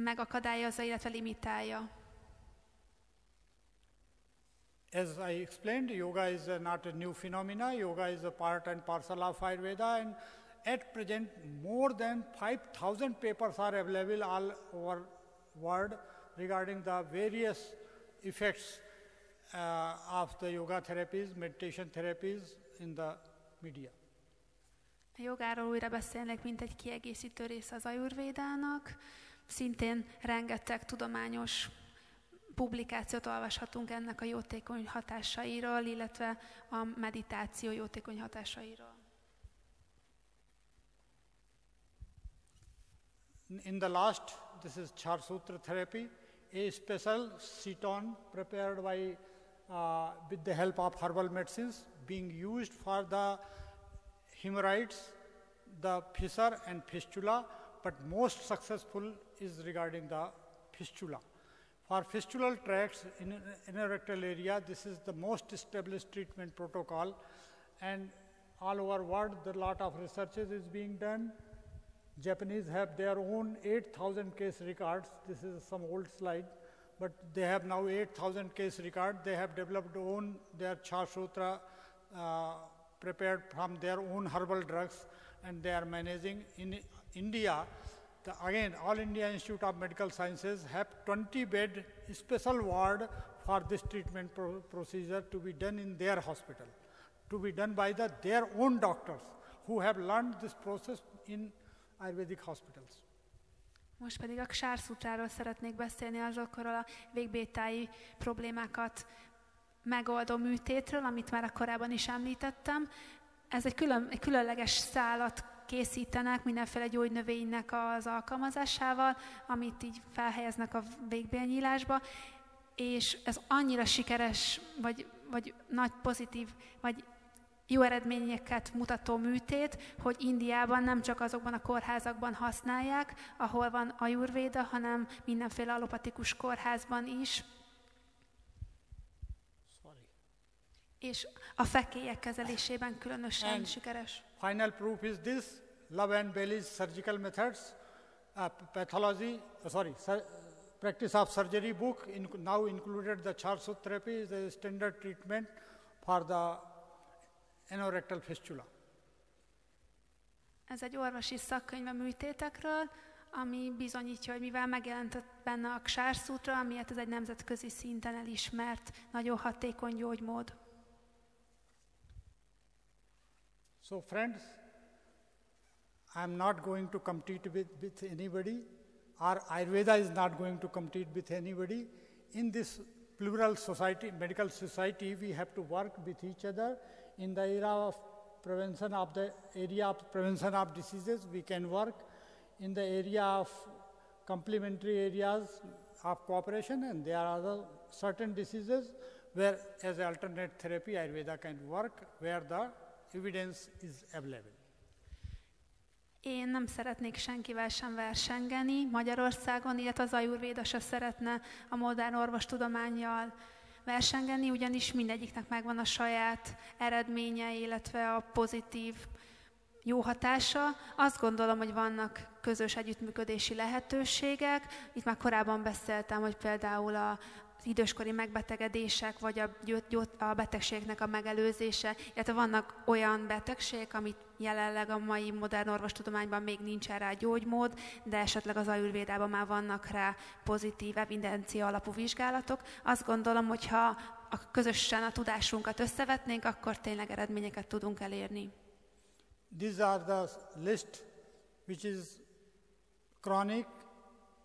megakadályozza, illetve limitálja. As I explained, yoga is not a new phenomena. Yoga is a part and parcel of Ayurveda, and at present more than 5,000 papers are available all over world regarding the various effects of the yoga therapies, meditation therapies in the media. A jogáról újra beszélnek, mint egy kiegészítő része az Ayurvédának. Szintén rengeteg tudományos publikációt olvashatunk ennek a jótékony hatásairól, illetve a meditáció jótékony hatásairól. In the last, this is Char Sutra therapy, a special sit-on prepared by with the help of herbal medicines being used for the hemorrhoids, the fissure and fistula, but most successful is regarding the fistula. For fistular tracts in anorectal area, this is the most established treatment protocol, and all over world, a lot of researches is being done. Japanese have their own 8,000 case records. This is some old slide, but they have now 8,000 case record. They have developed their Char Sutra prepared from their own herbal drugs, and they are managing. In India, again, All India Institute of Medical Sciences have 20-bed special ward for this treatment procedure to be done in their hospital, to be done by their own doctors who have learned this process in Ayurvedic hospitals. Most pedig a Char Sutráról szeretnék beszélni, azokról a végbétáji problémákat megoldó műtétről, amit már korábban is említettem. Ez egy különleges szálat készítenek mindenféle gyógynövénynek az alkalmazásával, amit így felhelyeznek a végbélnyílásba, és ez annyira sikeres, vagy nagy pozitív, vagy jó eredményeket mutató műtét, hogy Indiában nem csak azokban a kórházakban használják, ahol van Ayurvéda, hanem mindenféle allopatikus kórházban is. És a fekélyek kezelésében különösen sikeres. Final proof is this: Love and Bailey's surgical methods, practice of surgery book now included the Char Sutra therapy is a standard treatment for the anorectal fistula. Ez egy orvosi szakkönyv a műtétekről, ami bizonyítja, hogy mivel megjelent benne a Char Sutra, amiért ez egy nemzetközi szinten elismert, nagyon hatékony gyógymód. So friends, I am not going to compete with anybody, or Ayurveda is not going to compete with anybody. In this plural society, medical society, we have to work with each other. In the area of prevention of diseases, we can work. In the area of complementary areas of cooperation, and there are certain diseases where as alternate therapy Ayurveda can work, where the evidence is available. Én nem szeretnék senkivel sem versengeni Magyarországon, illetve az Ayurvéda se szeretne a modern orvostudománnyal versengeni, ugyanis mindegyiknek megvan a saját eredménye, illetve a pozitív jó hatása. Azt gondolom, hogy vannak közös együttműködési lehetőségek. Itt már korábban beszéltem, hogy például az időskori megbetegedések, vagy a betegségnek a megelőzése, illetve vannak olyan betegségek, amit jelenleg a mai modern orvostudományban még nincsen rá gyógymód, de esetleg az Ayurvédában már vannak rá pozitív evidencia alapú vizsgálatok. Azt gondolom, hogy ha közösen a tudásunkat összevetnénk, akkor tényleg eredményeket tudunk elérni. These are the list which is chronic,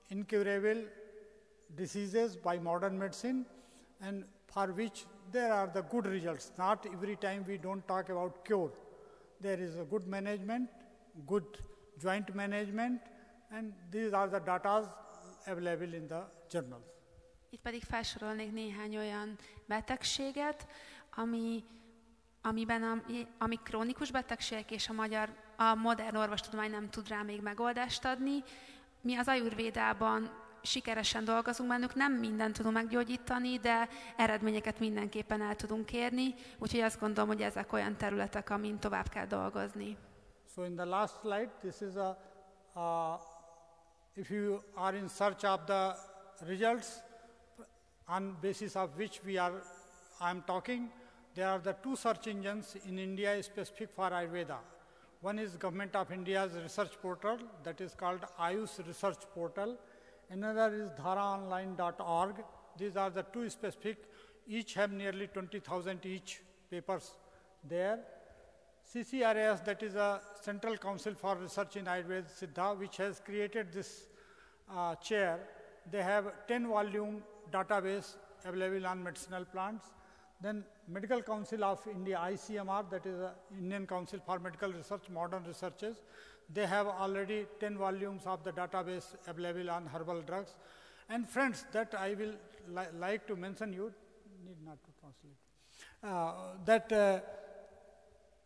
incurable diseases by modern medicine, and for which there are the good results. Not every time we don't talk about cure. There is a good management, good joint management, and these are the data available in the journals. Itt pedig felsorolnék néhány olyan betegséget, ami krónikus betegségek, és a modern orvostudomány nem tud rá még megoldást adni. Mi az Ayurvédában sikeresen dolgozunk bennük, nem mindent tudunk meggyógyítani, de eredményeket mindenképpen el tudunk érni, úgyhogy azt gondolom, hogy ezek olyan területek, amin tovább kell dolgozni. So in the last slide, this is if you are in search of the results on basis of which we are I'm talking, there are the two search engines in India specific for Ayurveda. One is Government of India's research portal, that is called Ayush Research Portal. Another is dharaonline.org. These are the two specific. Each have nearly 20,000 each papers there. CCRAS, that is a Central Council for Research in Ayurveda Siddha, which has created this chair. They have 10-volume database available on medicinal plants. Then Medical Council of India, ICMR, that is the Indian Council for Medical Research, Modern Researches. They have already 10 volumes of the database available on herbal drugs. And friends, that I will like to mention, you need not to translate,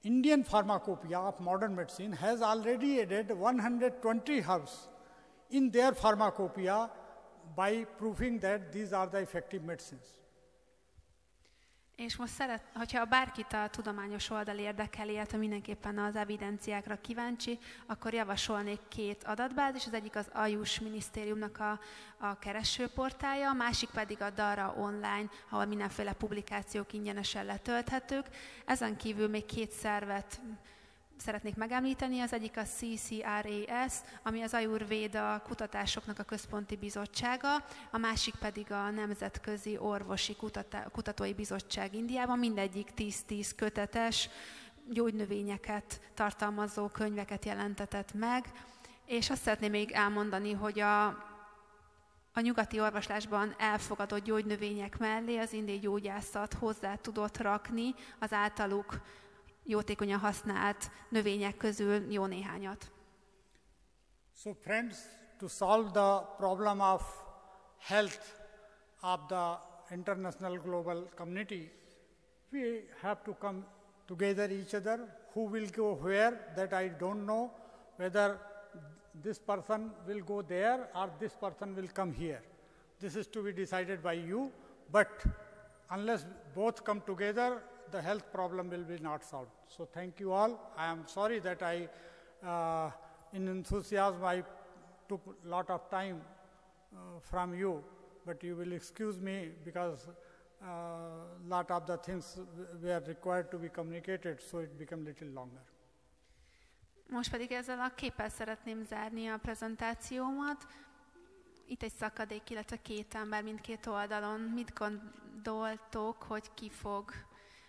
Indian Pharmacopoeia of Modern Medicine has already added 120 herbs in their pharmacopoeia by proving that these are the effective medicines. És most hogyha bárkit a tudományos oldal érdekeli, illetve mindenképpen az evidenciákra kíváncsi, akkor javasolnék 2 adatbázis, az egyik az Ayush minisztériumnak a keresőportálja, a másik pedig a Dara online, ahol mindenféle publikációk ingyenesen letölthetők. Ezen kívül még 2 szervet szeretnék megemlíteni, az egyik a CCRAS, ami az Ayurvéda kutatásoknak a központi bizottsága, a másik pedig a Nemzetközi Orvosi Kutatói Bizottság Indiában, mindegyik 10-10 kötetes gyógynövényeket tartalmazó könyveket jelentetett meg, és azt szeretném még elmondani, hogy a nyugati orvoslásban elfogadott gyógynövények mellé az indiai gyógyászat hozzá tudott rakni az általuk jótékonyan használt növények közül jó néhányat. So friends, to solve the problem of health of the international global community, we have to come together each other. Who will go where, that I don't know, whether this person will go there or this person will come here. This is to be decided by you, but unless both come together, the health problem will be not solved. So thank you all. I am sorry that in enthusiasm, I took a lot of time from you, but you will excuse me because a lot of the things were required to be communicated, so it became little longer. Most pedig ezzel a képpel szeretném zárni a prezentációmat. Itt egy szakadék, illetve 2 ember mindkét oldalon. Mit gondoltok, hogy ki fog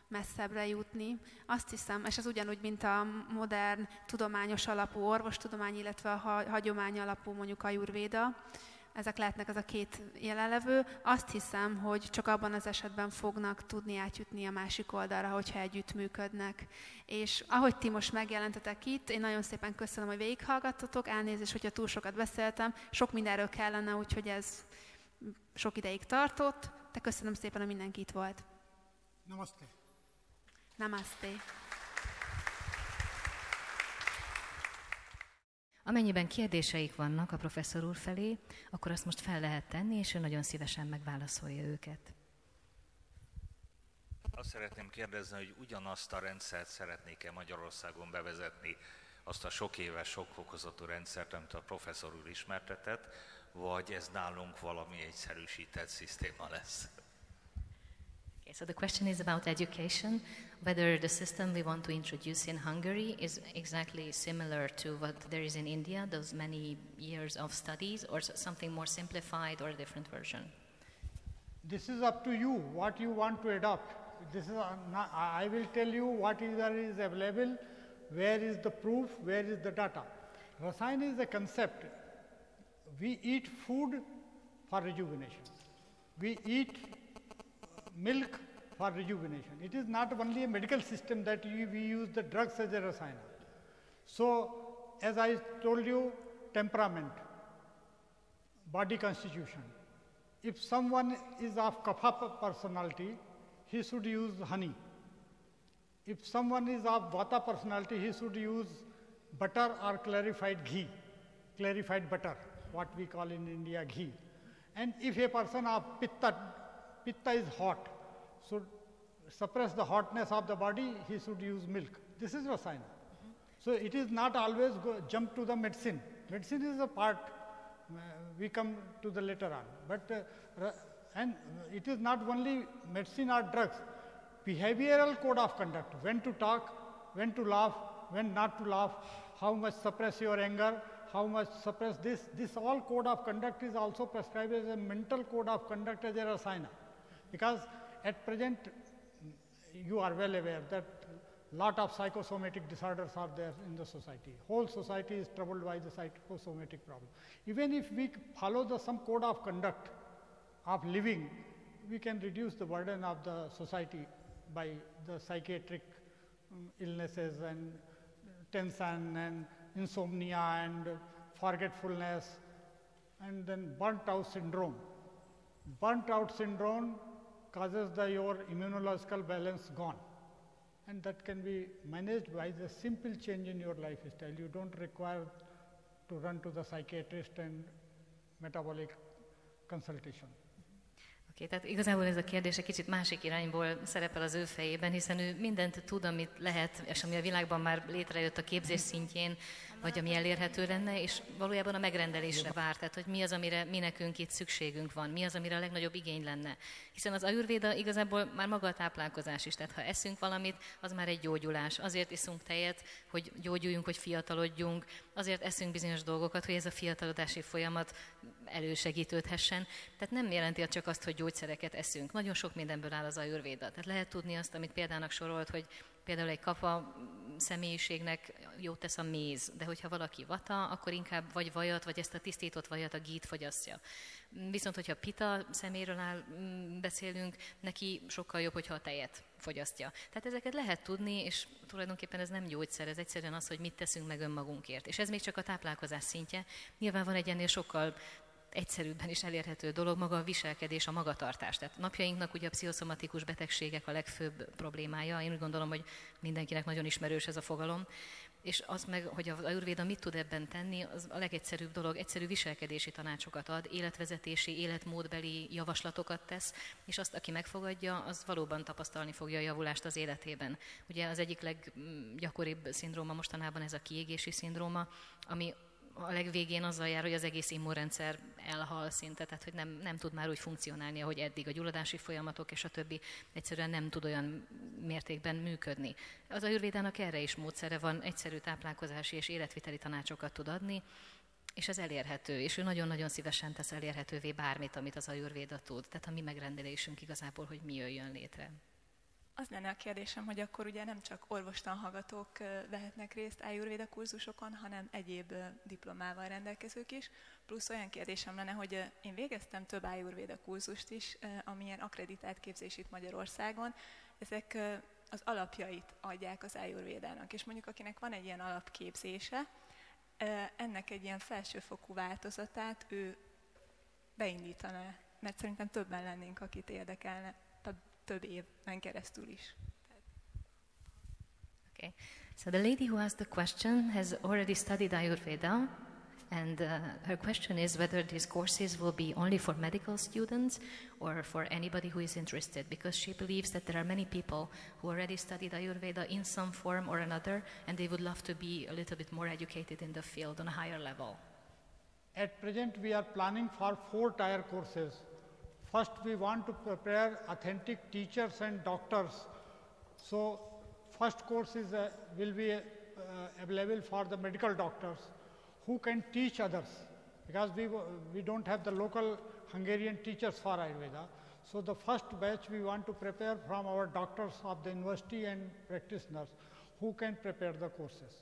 messzebbre jutni? Azt hiszem, és ez ugyanúgy, mint a modern tudományos alapú orvostudomány, illetve a hagyomány alapú mondjuk Ayurvéda, ezek lehetnek az a 2 jelenlevő. Azt hiszem, hogy csak abban az esetben fognak tudni átjutni a másik oldalra, hogyha együttműködnek. És ahogy ti most megjelentetek itt, én nagyon szépen köszönöm, hogy végighallgattatok, elnézést, hogyha túl sokat beszéltem, sok mindenről kellene, úgyhogy ez sok ideig tartott, de köszönöm szépen, hogy mindenki itt volt. Namaste. Namaste. Amennyiben kérdéseik vannak a professzor úr felé, akkor azt most fel lehet tenni, és ő nagyon szívesen megválaszolja őket. Azt szeretném kérdezni, hogy ugyanazt a rendszert szeretnék-e Magyarországon bevezetni, azt a sok éves, sok fokozatú rendszert, amit a professzor úr ismertetett, vagy ez nálunk valami egyszerűsített szisztéma lesz? Okay, so the question is about education, whether the system we want to introduce in Hungary is exactly similar to what there is in India, those many years of studies, or something more simplified or a different version. This is up to you, what you want to adopt. I will tell you what is available, where is the proof, where is the data. Rasayana is a concept. We eat food for rejuvenation. We eat milk for rejuvenation. It is not only a medical system that we use the drugs as a rasayana. So, as I told you, temperament, body constitution. If someone is of kapha personality, he should use honey. If someone is of vata personality, he should use butter or clarified ghee, clarified butter, what we call in India ghee. And if a person of pitta is hot, should suppress the hotness of the body, he should use milk. This is rasayana. So it is not always jump to the medicine. Medicine is a part, we come to the later on. But and it is not only medicine or drugs, behavioral code of conduct, when to talk, when to laugh, when not to laugh, how much suppress your anger, how much suppress this all code of conduct is also prescribed as a mental code of conduct as a rasayana. Because at present, you are well aware that lot of psychosomatic disorders are there in the society. Whole society is troubled by the psychosomatic problem. Even if we follow some code of conduct of living, we can reduce the burden of the society by the psychiatric illnesses and tension and insomnia and forgetfulness, and then burnt out syndrome. Burnt out syndrome causes your immunological balance gone, and that can be managed by the simple change in your lifestyle. You don't require to run to the psychiatrist and metabolic consultation. Oké, tehát igazából ez a kérdés egy kicsit másik irányból szerepel az ő fejében, hiszen ő mindent tud, amit lehet, és ami a világban már létrejött a képzés szintjén, vagy ami elérhető lenne, és valójában a megrendelésre vár, tehát hogy mi az, amire mi nekünk itt szükségünk van, mi az, amire a legnagyobb igény lenne. Hiszen az Ayurvéda igazából már maga a táplálkozás is, tehát ha eszünk valamit, az már egy gyógyulás. Azért iszunk tejet, hogy gyógyuljunk, hogy fiatalodjunk, azért eszünk bizonyos dolgokat, hogy ez a fiatalodási folyamat elősegítődhessen. Tehát nem jelenti csak azt, hogy gyógyszereket eszünk. Nagyon sok mindenből áll az Ayurvéda. Tehát lehet tudni azt, amit példának sorolt, hogy például egy kapa személyiségnek jót tesz a méz, de hogyha valaki vata, akkor inkább vagy vajat, vagy ezt a tisztított vajat, a gít fogyasztja. Viszont, hogyha pita szeméről beszélünk, neki sokkal jobb, hogyha a tejet fogyasztja. Tehát ezeket lehet tudni, és tulajdonképpen ez nem gyógyszer, ez egyszerűen az, hogy mit teszünk meg önmagunkért. És ez még csak a táplálkozás szintje. Nyilván van egy ennél sokkal egyszerűbben is elérhető dolog, maga a viselkedés, a magatartás. Tehát napjainknak ugye a pszichoszomatikus betegségek a legfőbb problémája. Én úgy gondolom, hogy mindenkinek nagyon ismerős ez a fogalom. És az meg, hogy az Ayurvéda mit tud ebben tenni, az a legegyszerűbb dolog, egyszerű viselkedési tanácsokat ad, életvezetési, életmódbeli javaslatokat tesz, és azt, aki megfogadja, az valóban tapasztalni fogja a javulást az életében. Ugye az egyik leggyakoribb szindróma mostanában ez a kiégési szindróma, ami a legvégén azzal jár, hogy az egész immunrendszer elhal szinte, tehát hogy nem tud már úgy funkcionálni, ahogy eddig a gyulladási folyamatok és a többi egyszerűen nem tud olyan mértékben működni. Az Ayurvédának erre is módszere van, egyszerű táplálkozási és életviteli tanácsokat tud adni, és ez elérhető, és ő nagyon-nagyon szívesen tesz elérhetővé bármit, amit az Ayurvéda tud. Tehát a mi megrendelésünk igazából, hogy mi jöjjön létre. Az lenne a kérdésem, hogy akkor ugye nem csak orvostanhallgatók vehetnek részt Ájurvéda kurzusokon, hanem egyéb diplomával rendelkezők is. Plusz olyan kérdésem lenne, hogy én végeztem több Ájurvéda kurzust is, amilyen akkreditált képzés itt Magyarországon. Ezek az alapjait adják az Ájurvédának, és mondjuk akinek van egy ilyen alapképzése, ennek egy ilyen felsőfokú változatát ő beindítaná, mert szerintem többen lennénk, akit érdekelne. Több éven keresztül is. Okay. So the lady who asked the question has already studied Ayurveda, and her question is whether these courses will be only for medical students or for anybody who is interested, because she believes that there are many people who already studied Ayurveda in some form or another, and they would love to be a little bit more educated in the field on a higher level. At present, we are planning for 4-tier courses. First, we want to prepare authentic teachers and doctors. So, first course will be available for the medical doctors who can teach others, because we don't have the local Hungarian teachers for Ayurveda. So, the first batch we want to prepare from our doctors of the university and practitioners who can prepare the courses.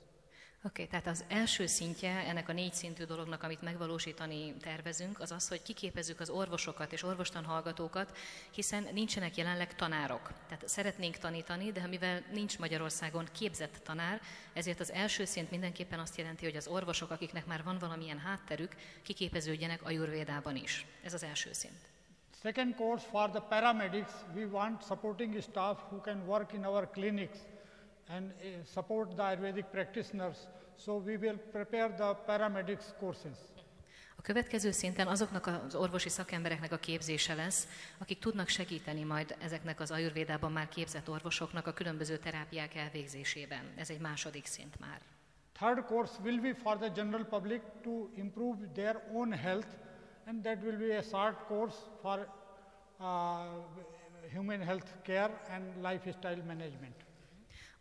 Oké, tehát az első szintje ennek a 4 szintű dolognak, amit megvalósítani tervezünk, az az, hogy kiképezzük az orvosokat és orvostanhallgatókat, hiszen nincsenek jelenleg tanárok. Tehát szeretnénk tanítani, de mivel nincs Magyarországon képzett tanár, ezért az első szint mindenképpen azt jelenti, hogy az orvosok, akiknek már van valamilyen hátterük, kiképeződjenek Ayurvédában is. Ez az első szint. Second course for the paramedics, we want supporting staff who can work in our clinics and support the Ayurvedic practitioners, so we will prepare the paramedics courses. A következő szinten azoknak az orvosi szakembereknek a képzése lesz, akik tudnak segíteni majd ezeknek az Ayurvédában már képzett orvosoknak a különböző terápiák elvégzésében. Ez egy második szint már. Third course will be for the general public to improve their own health, and that will be a short course for human health care and lifestyle management.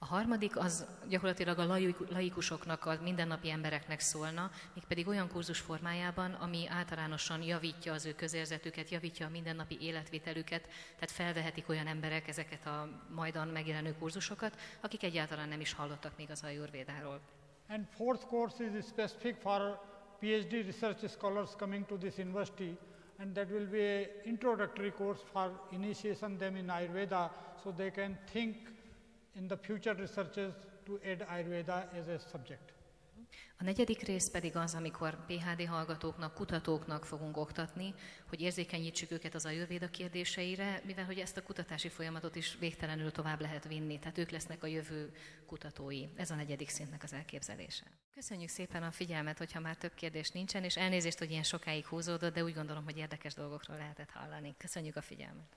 A harmadik az gyakorlatilag a laikusoknak, a mindennapi embereknek szólna, mégpedig olyan kurzus formájában, ami általánosan javítja az ő közérzetüket, javítja a mindennapi életvitelüket, tehát felvehetik olyan emberek ezeket a majdan megjelenő kurzusokat, akik egyáltalán nem is hallottak még az Ayurvédáról. And fourth course is specific for PhD research scholars coming to this university, and that will be an introductory course for initiation them in Ayurveda, so they can think in the future researches to add Ayurveda as a subject. A negyedik rész pedig az, amikor PhD hallgatóknak, kutatóknak fogunk oktatni, hogy érzékenyítsük őket az Ayurvéda kérdéseire, mivel hogy ezt a kutatási folyamatot is végtelenül tovább lehet vinni, tehát ők lesznek a jövő kutatói. Ez a negyedik szintnek az elképzelése. Köszönjük szépen a figyelmet, hogyha már több kérdés nincsen, és elnézést, hogy ilyen sokáig húzódott, de úgy gondolom, hogy érdekes dolgokról lehetett hallani. Köszönjük a figyelmet!